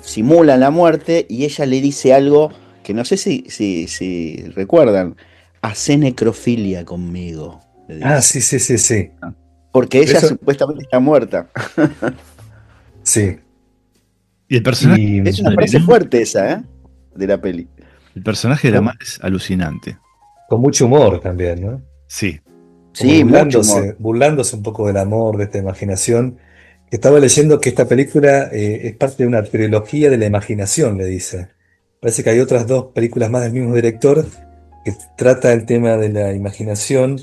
Speaker 5: simulan la muerte y ella le dice algo que no sé si recuerdan. Hacé necrofilia conmigo.
Speaker 3: Ah, sí.
Speaker 5: Porque ella
Speaker 3: Eso,
Speaker 5: supuestamente está muerta.
Speaker 3: sí.
Speaker 2: Y el personaje
Speaker 5: Es una frase fuerte esa, de la peli.
Speaker 2: El personaje de la madre es alucinante.
Speaker 3: Con mucho humor también, ¿no?
Speaker 2: Sí.
Speaker 5: Sí, mucho humor.
Speaker 3: Burlándose un poco del amor, de esta imaginación. Estaba leyendo que esta película es parte de una trilogía de la imaginación, le dice. Parece que hay otras 2 películas más del mismo director que trata el tema de la imaginación,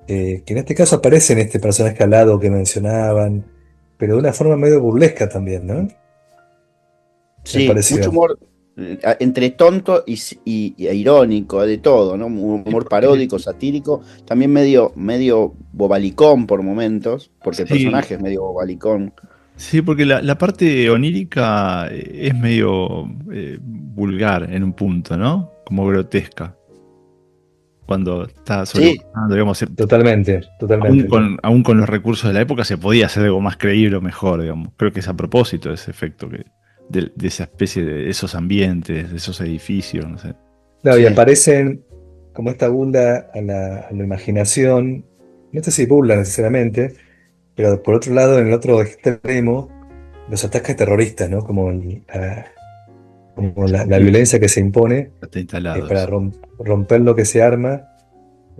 Speaker 3: que en este caso aparece en este personaje alado que mencionaban, pero de una forma medio burlesca también, ¿no?
Speaker 5: Sí, mucho humor, entre tonto e irónico, de todo, ¿no? Humor paródico, satírico, también medio bobalicón por momentos, porque el personaje es medio bobalicón.
Speaker 2: Sí, porque la parte onírica es medio vulgar en un punto, ¿no? Como grotesca. Cuando está sobrevolando, digamos.
Speaker 3: Totalmente.
Speaker 2: Aún con los recursos de la época se podía hacer algo más creíble o mejor, digamos. Creo que es a propósito de ese efecto de esa especie de esos ambientes, de esos edificios, no sé.
Speaker 3: Claro, y aparecen como esta burla a la imaginación. No sé si burla necesariamente, pero por otro lado, en el otro extremo, los ataques terroristas, ¿no? Como la violencia que se impone para romper lo que se arma.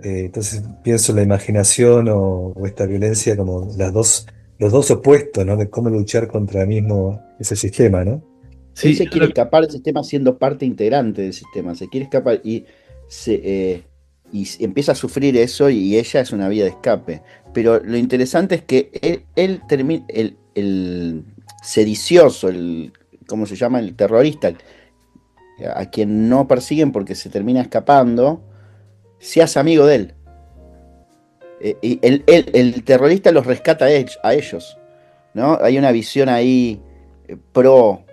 Speaker 3: Entonces pienso en la imaginación o esta violencia como los dos opuestos, ¿no? De cómo luchar contra ese sistema, ¿no?
Speaker 5: Sí, él se quiere escapar del sistema siendo parte integrante del sistema. Se quiere escapar y empieza a sufrir eso y ella es una vía de escape. Pero lo interesante es que él termina, el sedicioso, ¿cómo se llama? El terrorista, a quien no persiguen porque se termina escapando, se hace amigo de él. Y el terrorista los rescata a ellos. ¿no? Hay una visión ahí pro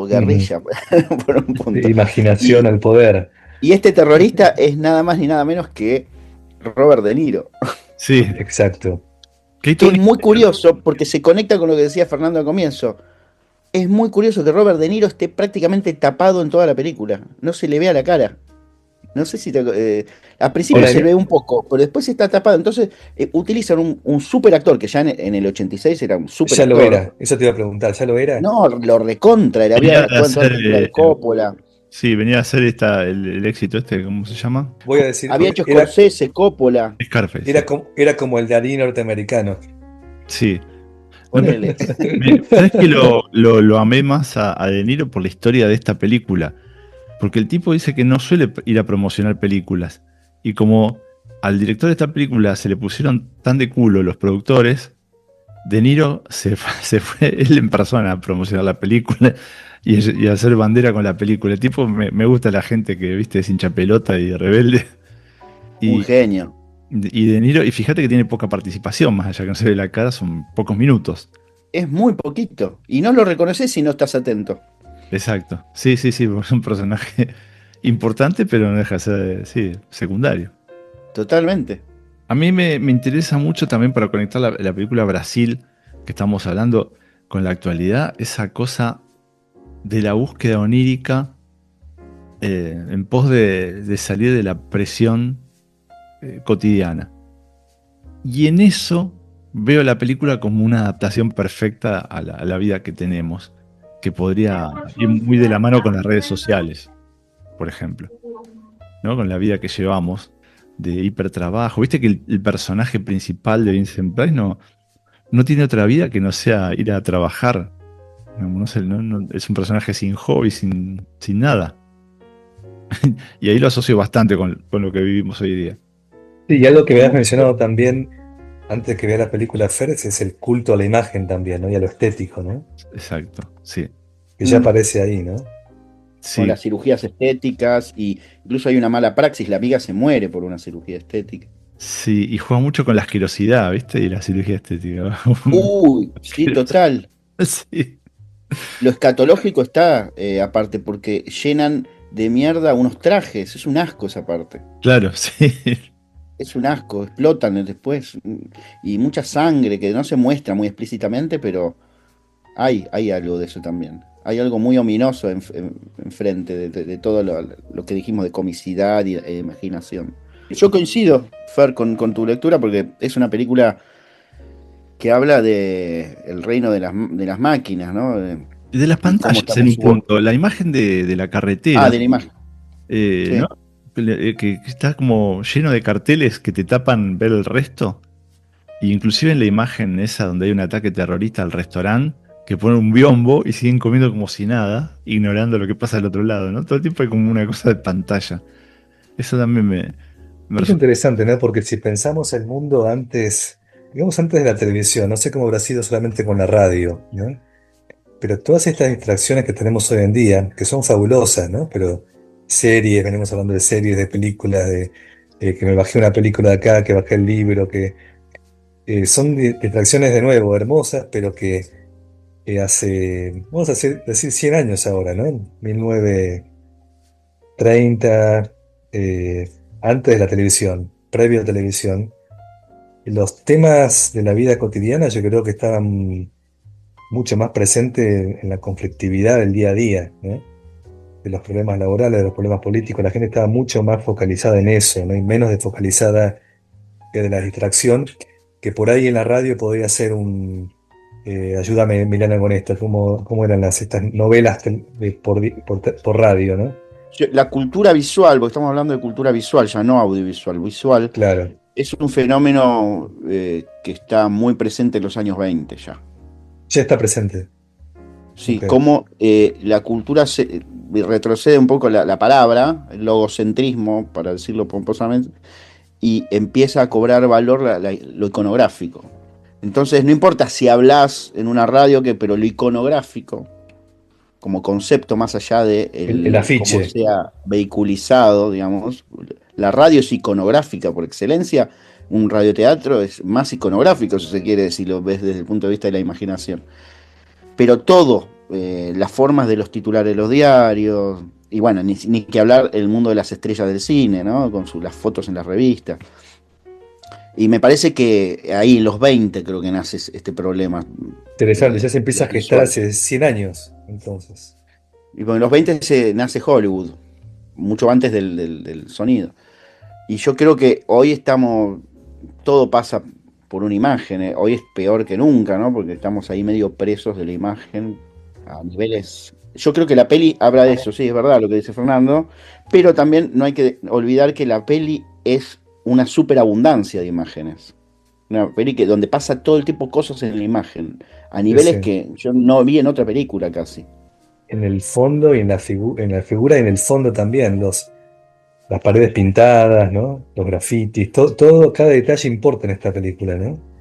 Speaker 5: guerrilla, por un punto.
Speaker 3: Imaginación al poder.
Speaker 5: Y este terrorista es nada más ni nada menos que Robert De Niro.
Speaker 2: Sí,
Speaker 3: exacto.
Speaker 5: Que es muy curioso porque se conecta con lo que decía Fernando al comienzo. Es muy curioso que Robert De Niro esté prácticamente tapado en toda la película. No se le vea la cara. No sé si al principio se ve un poco, pero después está tapado. Entonces utilizan un super actor que ya en el 86 era un super
Speaker 3: ya
Speaker 5: actor.
Speaker 3: Ya lo era, eso te iba a preguntar, ¿ya lo era?
Speaker 5: No, lo recontra, era, había actuado en toda la película de Coppola.
Speaker 2: Sí, venía a hacer el éxito ¿cómo se llama?
Speaker 3: Voy a decir,
Speaker 5: había hecho Scorsese, Coppola.
Speaker 2: Scarface.
Speaker 3: Era como el Darín norteamericano.
Speaker 2: Sí.
Speaker 5: Ponele.
Speaker 2: ¿Sabes que lo amé más a De Niro por la historia de esta película? Porque el tipo dice que no suele ir a promocionar películas. Y como al director de esta película se le pusieron tan de culo los productores, De Niro se fue él en persona a promocionar la película y a hacer bandera con la película. El tipo me gusta la gente que, viste, es hincha pelota y rebelde.
Speaker 5: Un genio.
Speaker 2: Y De Niro, y fíjate que tiene poca participación, más allá que no se ve la cara, son pocos minutos.
Speaker 5: Es muy poquito. Y no lo reconoces si no estás atento.
Speaker 2: Exacto. Sí, es un personaje importante, pero no deja de ser, secundario.
Speaker 5: Totalmente.
Speaker 2: A mí me interesa mucho también para conectar la película Brasil, que estamos hablando, con la actualidad, esa cosa de la búsqueda onírica en pos de salir de la presión cotidiana. Y en eso veo la película como una adaptación perfecta a la vida que tenemos, que podría ir muy de la mano con las redes sociales, por ejemplo, ¿no? Con la vida que llevamos de hipertrabajo. Viste que el personaje principal de Vincent Price no tiene otra vida que no sea ir a trabajar. No sé, es un personaje sin hobby, sin nada. Y ahí lo asocio bastante con lo que vivimos hoy día.
Speaker 3: Sí, y algo que me has mencionado también antes que vea la película Fers es el culto a la imagen también, ¿no? Y a lo estético, ¿no?
Speaker 2: Exacto, sí.
Speaker 3: Que ya aparece ahí, ¿no?
Speaker 2: Sí.
Speaker 5: Con las cirugías estéticas, y incluso hay una mala praxis, la amiga se muere por una cirugía estética.
Speaker 2: Sí, y juega mucho con la asquerosidad, ¿viste? Y la cirugía estética.
Speaker 5: Uy, sí, total.
Speaker 2: Sí.
Speaker 5: Lo escatológico está aparte, porque llenan de mierda unos trajes, es un asco esa parte.
Speaker 2: Claro, sí.
Speaker 5: Es un asco, explotan después. Y mucha sangre que no se muestra muy explícitamente, pero hay algo de eso también. Hay algo muy ominoso enfrente de todo lo que dijimos de comicidad e imaginación. Yo coincido, Fer, con tu lectura, porque es una película que habla de el reino de las máquinas, ¿no?
Speaker 2: De las pantallas en un punto. La imagen de la carretera.
Speaker 5: De la imagen.
Speaker 2: Sí. ¿No? Que está como lleno de carteles que te tapan ver el resto. Y inclusive en la imagen esa donde hay un ataque terrorista al restaurante, que ponen un biombo y siguen comiendo como si nada, ignorando lo que pasa al otro lado, ¿no? Todo el tiempo hay como una cosa de pantalla. Eso también me
Speaker 3: es interesante, ¿no? Porque si pensamos el mundo antes, digamos antes de la televisión, no sé cómo habrá sido solamente con la radio, ¿no? Pero todas estas distracciones que tenemos hoy en día, que son fabulosas, ¿no? Pero series, venimos hablando de series, de películas, de que me bajé una película de acá, que bajé el libro, que son distracciones de nuevo hermosas, pero que vamos a decir 100 años ahora, ¿no? 1930, antes de la televisión, previo a la televisión, los temas de la vida cotidiana yo creo que estaban mucho más presentes en la conflictividad del día a día, ¿no? De los problemas laborales, de los problemas políticos. La gente estaba mucho más focalizada en eso, ¿no? Y menos focalizada que de la distracción, que por ahí en la radio podría ser ayúdame, Milana, con esto, ¿cómo eran estas novelas por radio, ¿no?
Speaker 5: La cultura visual, porque estamos hablando de cultura visual, ya no audiovisual, visual.
Speaker 3: Claro.
Speaker 5: Es un fenómeno que está muy presente en los años 20 ya.
Speaker 3: Ya está presente.
Speaker 5: Sí, okay. Como la cultura retrocede un poco la palabra, el logocentrismo, para decirlo pomposamente, y empieza a cobrar valor lo iconográfico. Entonces no importa si hablas en una radio, pero lo iconográfico, como concepto más allá de
Speaker 3: el afiche,
Speaker 5: cómo sea vehiculizado, digamos, La radio es iconográfica por excelencia. Un radioteatro es más iconográfico, si se quiere, si lo ves desde el punto de vista de la imaginación. Pero todo, las formas de los titulares de los diarios, y bueno, ni que hablar el mundo de las estrellas del cine, ¿no? Con las fotos en las revistas. Y me parece que ahí en los 20 creo que nace este problema.
Speaker 3: Interesante, ya se empieza a gestar hace 100 años, entonces.
Speaker 5: Y bueno, en los 20 nace Hollywood, mucho antes del sonido. Y yo creo que hoy todo pasa por una imagen, hoy es peor que nunca, ¿no? Porque estamos ahí medio presos de la imagen a niveles... Yo creo que la peli habla de eso, sí, es verdad lo que dice Fernando, pero también no hay que olvidar que la peli es una superabundancia de imágenes. Una peli donde pasa todo el tiempo cosas en la imagen, a niveles que yo no vi en otra película casi.
Speaker 3: En el fondo y en la figura y en el fondo también, las paredes pintadas, ¿no? Los grafitis, todo, cada detalle importa en esta película, ¿no?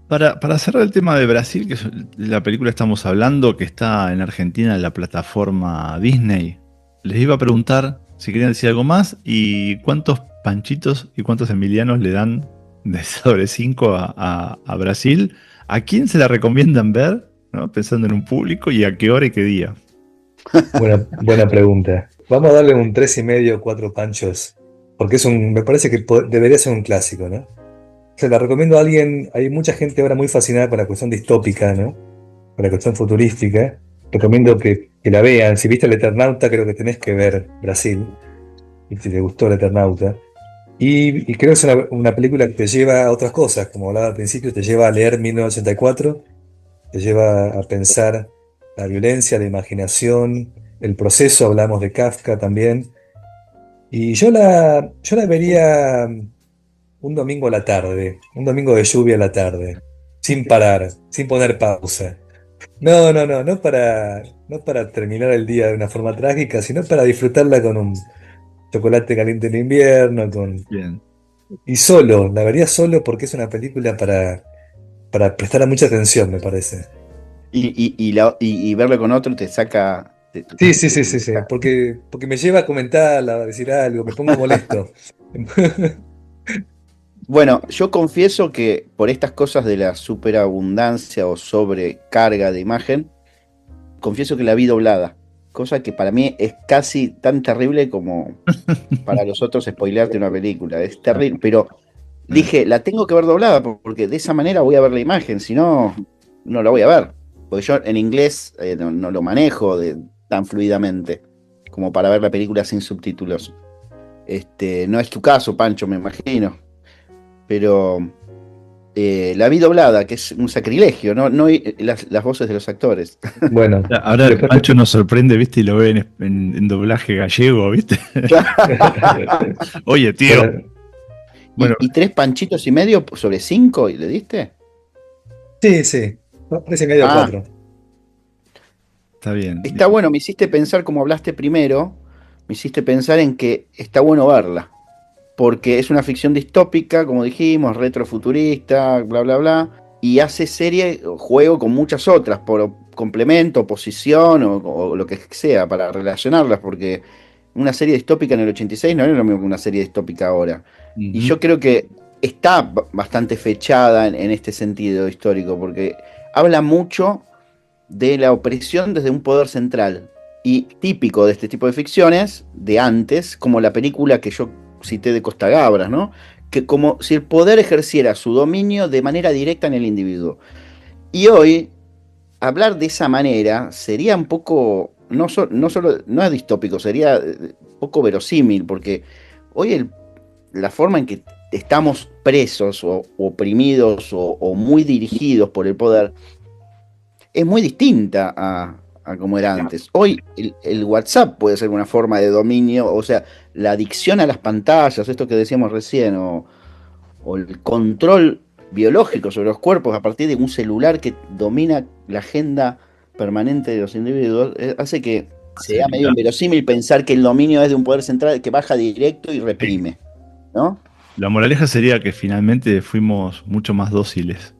Speaker 2: Para cerrar el tema de Brasil, que es la película que estamos hablando, que está en Argentina en la plataforma Disney, les iba a preguntar si querían decir algo más y cuántos panchitos y cuántos emilianos le dan de sobre 5 a Brasil. ¿A quién se la recomiendan ver? ¿No? Pensando en un público y a qué hora y qué día.
Speaker 3: Buena pregunta. Vamos a darle un 3,5, 4 panchos, porque me parece que debería ser un clásico, ¿no? Se la recomiendo a alguien. Hay mucha gente ahora muy fascinada con la cuestión distópica, ¿no? Con la cuestión futurística. Recomiendo que la vean. Si viste El Eternauta, creo que tenés que ver Brasil. Y si te gustó El Eternauta. Y creo que es una película que te lleva a otras cosas. Como hablaba al principio, te lleva a leer 1984, te lleva a pensar la violencia, la imaginación, el proceso. Hablamos de Kafka también. Y yo la vería un domingo a la tarde, un domingo de lluvia a la tarde, sin parar, sin poner pausa. No para terminar el día de una forma trágica, sino para disfrutarla con un chocolate caliente en invierno,
Speaker 2: Bien.
Speaker 3: Y solo, la vería solo porque es una película para prestar mucha atención, me parece.
Speaker 5: Y verlo con otro te saca...
Speaker 3: Sí, porque me lleva a comentarla, a decir algo, me pongo molesto.
Speaker 5: Bueno, yo confieso que por estas cosas de la superabundancia o sobrecarga de imagen, confieso que la vi doblada, cosa que para mí es casi tan terrible como para los otros spoilearte una película, es terrible, pero dije, la tengo que ver doblada porque de esa manera voy a ver la imagen, si no, no la voy a ver, porque yo en inglés no lo manejo tan fluidamente como para ver la película sin subtítulos. No es tu caso, Pancho, me imagino. Pero la vi doblada, que es un sacrilegio, no las voces de los actores.
Speaker 2: Bueno, ahora Pancho nos sorprende, ¿viste? Y lo ve en doblaje gallego, ¿viste? Oye, tío.
Speaker 5: Bueno. ¿Y 3 panchitos y medio sobre 5 le diste?
Speaker 3: Sí. 3,5 o 4.
Speaker 2: Está bien.
Speaker 5: Está bueno, me hiciste pensar, como hablaste primero, me hiciste pensar en que está bueno verla. Porque es una ficción distópica, como dijimos, retrofuturista, bla, bla, bla, y hace juego con muchas otras, por complemento, oposición o lo que sea, para relacionarlas, porque una serie distópica en el 86 no era lo mismo que una serie distópica ahora. Y yo creo que está bastante fechada en este sentido histórico, porque habla mucho de la opresión desde un poder central, y típico de este tipo de ficciones, de antes, como la película que yo cité de Costa Gabras, ¿no? Que como si el poder ejerciera su dominio de manera directa en el individuo. Y hoy, hablar de esa manera sería un poco, no es distópico, sería poco verosímil, porque hoy la forma en que estamos presos o oprimidos o muy dirigidos por el poder es muy distinta a como era antes. Hoy el WhatsApp puede ser una forma de dominio, o sea, la adicción a las pantallas, esto que decíamos recién, o el control biológico sobre los cuerpos a partir de un celular que domina la agenda permanente de los individuos, hace que sea medio inverosímil pensar que el dominio es de un poder central que baja directo y reprime, ¿no?
Speaker 2: La moraleja sería que finalmente fuimos mucho más dóciles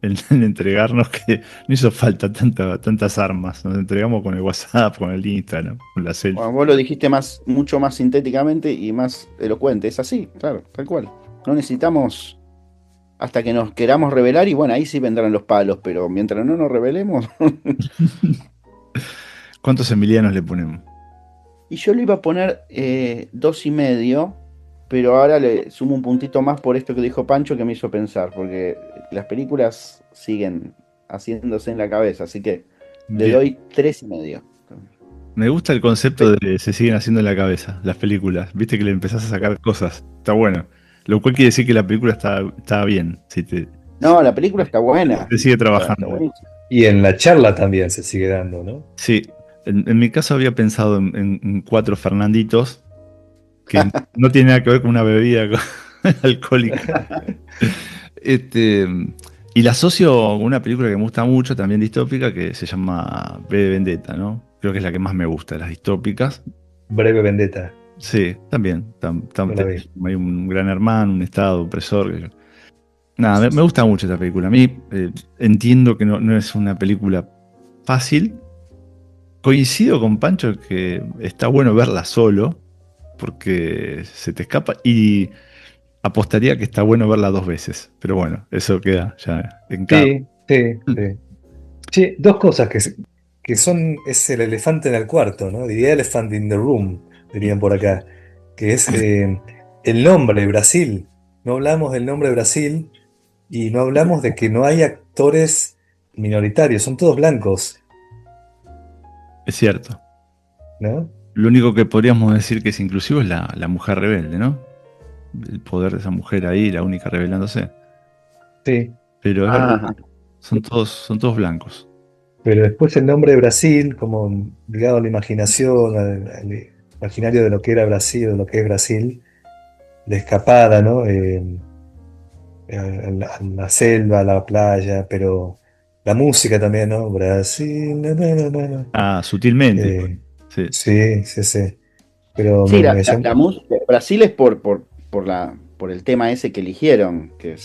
Speaker 2: en entregarnos que no hizo falta tantas armas. Nos entregamos con el WhatsApp, con el Instagram, con la selfie.
Speaker 5: Bueno, vos lo dijiste mucho más sintéticamente y más elocuente. Es así, claro, tal cual. No necesitamos hasta que nos queramos revelar y bueno, ahí sí vendrán los palos, pero mientras no nos revelemos.
Speaker 2: ¿Cuántos Emilianos le ponemos?
Speaker 5: Y yo le iba a poner 2,5, pero ahora le sumo un puntito más por esto que dijo Pancho que me hizo pensar, porque las películas siguen haciéndose en la cabeza, así que le
Speaker 2: Bien.
Speaker 5: doy 3,5.
Speaker 2: Me gusta el concepto de se siguen haciendo en la cabeza las películas. Viste que le empezás a sacar cosas. Está bueno. Lo cual quiere decir que la película está bien. Si
Speaker 5: No, la película está buena.
Speaker 2: te sigue
Speaker 5: Está
Speaker 2: trabajando.
Speaker 5: buenísima.
Speaker 3: Y en la charla también se sigue dando, ¿no?
Speaker 2: Sí. En mi caso había pensado en 4 Fernanditos, que no tiene nada que ver con una bebida alcohólica. Y la asocio con una película que me gusta mucho, también distópica, que se llama V de Vendetta, ¿no? Creo que es la que más me gusta, las distópicas.
Speaker 3: Breve Vendetta.
Speaker 2: Sí, también.
Speaker 3: No la vi.
Speaker 2: Hay un gran hermano, un estado opresor. Nada, me gusta mucho esta película. A mí entiendo que no es una película fácil. Coincido con Pancho que está bueno verla solo, porque se te escapa, y apostaría que está bueno verla 2 veces. Pero bueno, eso queda ya en cada.
Speaker 3: Sí. Sí, dos cosas que son, es el elefante en el cuarto, ¿no? The elephant in the room, dirían por acá, que es el nombre, Brasil. No hablamos del nombre Brasil y no hablamos de que no hay actores minoritarios, son todos blancos,
Speaker 2: Es cierto.
Speaker 3: ¿no?
Speaker 2: Lo único que podríamos decir que es inclusivo es la mujer rebelde, ¿no? El poder de esa mujer ahí, la única rebelándose.
Speaker 3: Sí.
Speaker 2: Pero es
Speaker 5: Ajá.
Speaker 2: verdad, son todos blancos.
Speaker 3: Pero después el nombre de Brasil, como ligado a la imaginación, al imaginario de lo que era Brasil, de lo que es Brasil, la escapada, ¿no? A la selva, a la playa, pero la música también, ¿no? Brasil,
Speaker 2: Sutilmente. Sí.
Speaker 3: sí. Pero
Speaker 5: Sí, la
Speaker 3: llama-
Speaker 5: música. Brasil es por el tema ese que eligieron, que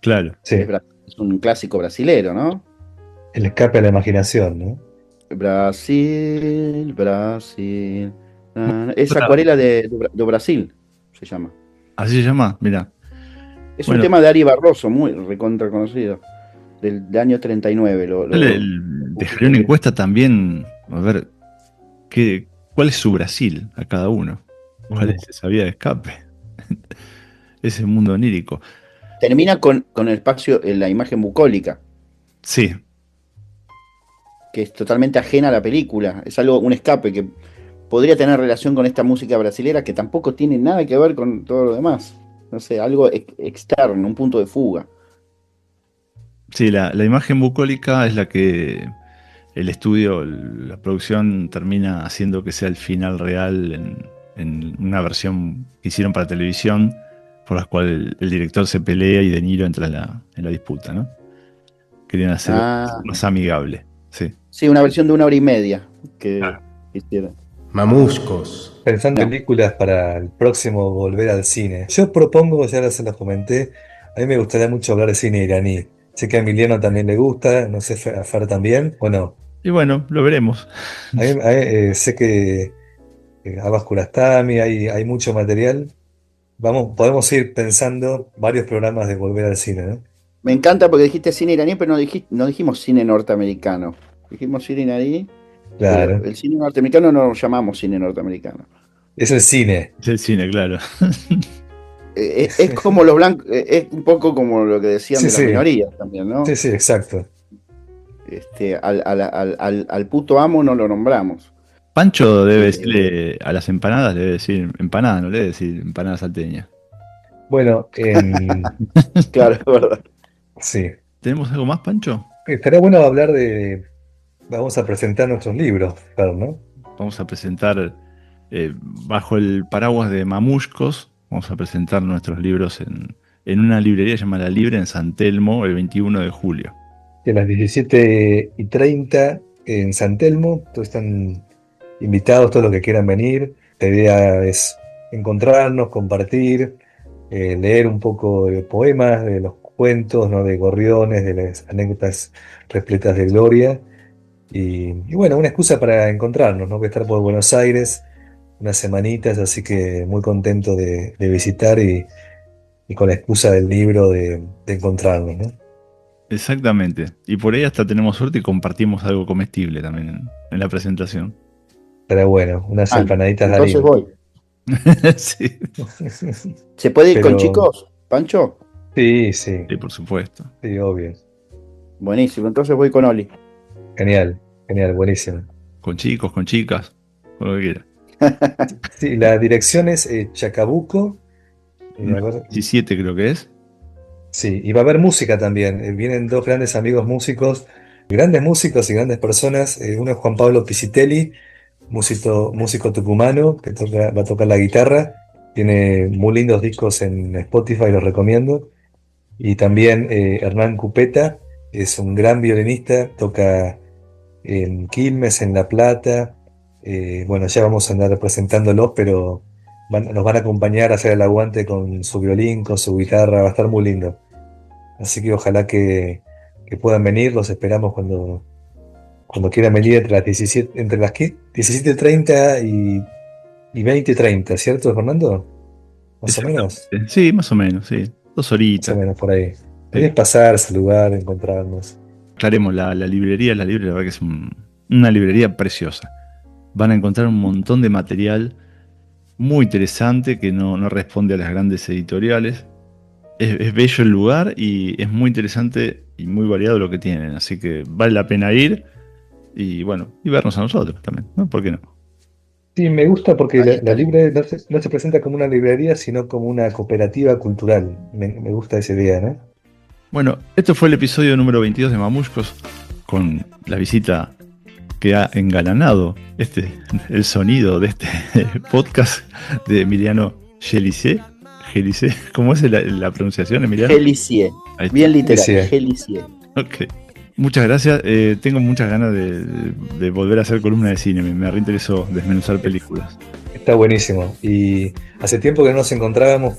Speaker 2: Claro.
Speaker 3: sí,
Speaker 5: es un clásico brasilero, ¿no?
Speaker 3: el escape a la imaginación, ¿no?
Speaker 5: Brasil. Es Acuarela de Brasil, se llama.
Speaker 2: Así se llama, mira.
Speaker 5: Es
Speaker 2: Bueno.
Speaker 5: un tema de Ari Barroso, muy recontra conocido, del año 39.
Speaker 2: Dejaré una encuesta también, a ver, ¿cuál es su Brasil a cada uno? ¿Cuál es esa vía de escape? Ese mundo onírico.
Speaker 5: Termina con el espacio, la imagen bucólica,
Speaker 2: Sí,
Speaker 5: que es totalmente ajena a la película. Es un escape que podría tener relación con esta música brasilera que tampoco tiene nada que ver con todo lo demás. No sé, algo externo, un punto de fuga.
Speaker 2: sí, la imagen bucólica es la que el estudio, la producción termina haciendo que sea el final real en una versión que hicieron para televisión, por la cual el director se pelea y De Niro entra en la disputa, ¿no? Querían hacerlo más amigable. Sí.
Speaker 5: Sí, una versión de 1 hora y media que hicieron.
Speaker 1: Mamuscos.
Speaker 3: Pensando en películas para el próximo volver al cine. Yo propongo, ya se los comenté, a mí me gustaría mucho hablar de cine iraní. Sé que a Emiliano también le gusta, no sé, a Fer también, ¿o no?
Speaker 2: Y bueno, lo veremos.
Speaker 3: Sé que Abbas Kiarostami, hay mucho material. Podemos ir pensando varios programas de volver al cine, ¿no?
Speaker 5: Me encanta porque dijiste cine iraní, pero no dijimos cine norteamericano. Dijimos cine iraní.
Speaker 3: Claro.
Speaker 5: El cine norteamericano no lo llamamos cine norteamericano.
Speaker 3: Es el cine.
Speaker 2: Es el cine, claro.
Speaker 5: Es como los blancos, es un poco como lo que decían de las minorías también, ¿no?
Speaker 3: Sí, exacto.
Speaker 5: Al puto amo no lo nombramos.
Speaker 2: Pancho debe decirle a las empanadas, debe decir empanada, no le debe decir empanada salteña.
Speaker 3: Bueno,
Speaker 5: claro, es verdad.
Speaker 3: Sí.
Speaker 2: ¿Tenemos algo más, Pancho?
Speaker 3: Estaría bueno hablar vamos a presentar nuestros libros, claro, ¿no?
Speaker 2: Vamos a presentar, bajo el paraguas de Mamuscos, vamos a presentar nuestros libros en una librería llamada La Libre en San Telmo el 21 de julio.
Speaker 3: Y a las 17:30 en San Telmo, todos están invitados, todos los que quieran venir. La idea es encontrarnos, compartir, leer un poco de poemas, de los cuentos, ¿no? De gorriones, de las anécdotas repletas de gloria. Y bueno, una excusa para encontrarnos, ¿no? Voy a estar por Buenos Aires unas semanitas, así que muy contento de visitar y con la excusa del libro de encontrarnos, ¿no?
Speaker 2: Exactamente. Y por ahí hasta tenemos suerte y compartimos algo comestible también en la presentación.
Speaker 3: Pero bueno, unas empanaditas de
Speaker 5: entonces
Speaker 3: harina.
Speaker 5: voy.
Speaker 2: Sí.
Speaker 5: ¿Se puede ir con
Speaker 3: Pero-
Speaker 5: chicos, Pancho?
Speaker 3: Sí, sí,
Speaker 2: Sí, por supuesto.
Speaker 3: sí, obvio.
Speaker 5: Buenísimo, entonces voy con Oli.
Speaker 3: Genial, genial, buenísimo.
Speaker 2: Con chicos, con chicas, con lo que quiera.
Speaker 3: Sí, la dirección es Chacabuco. A ver,
Speaker 2: 17 creo que es.
Speaker 3: sí, y va a haber música también. Vienen dos grandes amigos músicos y grandes personas. Uno es Juan Pablo Pisitelli, músico tucumano, que va a tocar la guitarra. Tiene muy lindos discos en Spotify, los recomiendo. Y también Hernán Cupeta, es un gran violinista, toca en Quilmes, en La Plata. Bueno, ya vamos a andar representándolos, pero nos van a acompañar a hacer el aguante con su violín, con su guitarra, va a estar muy lindo. Así que ojalá que puedan venir, los esperamos cuando quieran venir entre las 17:30 y 20:30, ¿cierto, Fernando? Más o menos.
Speaker 2: Sí, más o menos, sí. 2
Speaker 3: Más
Speaker 2: horitas.
Speaker 3: o menos por ahí. Podés pasar, saludar, encontrarnos.
Speaker 2: Aclaremos, la librería, la verdad que es una librería preciosa. Van a encontrar un montón de material muy interesante que no responde a las grandes editoriales. Es bello el lugar y es muy interesante y muy variado lo que tienen. Así que vale la pena ir y bueno, y vernos a nosotros también, ¿no? ¿Por qué no?
Speaker 3: Sí, me gusta porque
Speaker 5: Ahí está.
Speaker 3: la librería no se presenta como una librería, sino como una cooperativa cultural. Me gusta esa idea, ¿no?
Speaker 2: Bueno, esto fue el episodio número 22 de Mamushkos, con la visita que ha engalanado el sonido de este podcast de Emiliano Gelise. ¿Cómo es la pronunciación, Emiliano?
Speaker 5: Gelicie.
Speaker 2: Ahí está.
Speaker 5: Bien literal,
Speaker 3: Gelicie.
Speaker 5: Gelicie.
Speaker 2: Ok. Muchas gracias. Tengo muchas ganas de volver a hacer columna de cine. Me reinteresó desmenuzar películas.
Speaker 3: Está buenísimo. Y hace tiempo que no nos encontrábamos,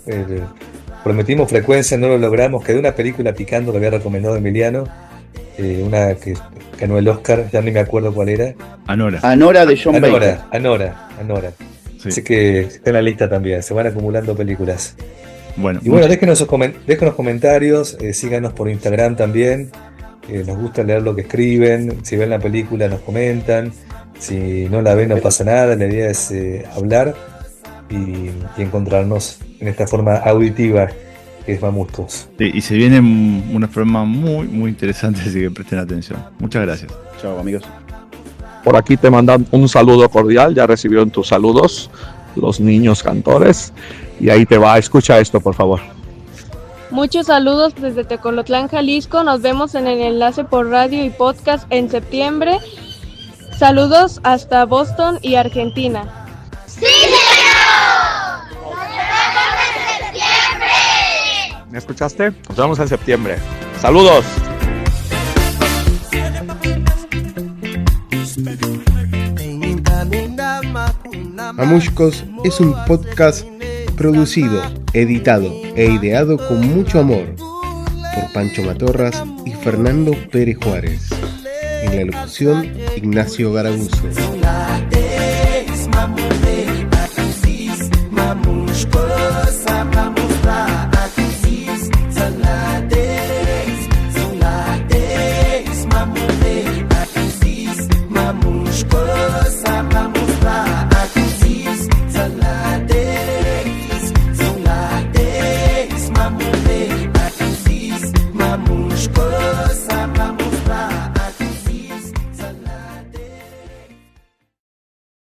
Speaker 3: prometimos frecuencia, no lo logramos. Quedó una película picando que había recomendado Emiliano, una que ganó el Oscar, ya ni me acuerdo cuál era.
Speaker 2: Anora.
Speaker 5: Anora de John Baker.
Speaker 3: Anora.
Speaker 2: Sí.
Speaker 3: Así que está en la lista también, se van acumulando películas.
Speaker 2: Bueno,
Speaker 3: Y bueno, déjenos comentarios, síganos por Instagram también. Nos gusta leer lo que escriben. Si ven la película, nos comentan. Si no la ven, no pasa nada. La idea es hablar y encontrarnos en esta forma auditiva que es Mamushkos.
Speaker 2: sí, y se vienen unos programas muy, muy interesantes, así que presten atención. Muchas gracias.
Speaker 5: Chao, amigos.
Speaker 10: Por aquí te mandan un saludo cordial, ya recibieron tus saludos los niños cantores. Y ahí te va, escucha esto, por favor.
Speaker 11: Muchos saludos desde Tecolotlán, Jalisco. Nos vemos en el enlace por radio y podcast en septiembre. Saludos hasta Boston y Argentina.
Speaker 8: ¡Sí, señor! ¡Nos vemos en septiembre!
Speaker 10: ¿Me escuchaste? Nos vemos en septiembre. ¡Saludos!
Speaker 1: Mamushkos es un podcast producido, editado e ideado con mucho amor por Pancho Matorras y Fernando Pérez Juárez. En la locución, Ignacio Garabuzo.
Speaker 12: Mamushkos,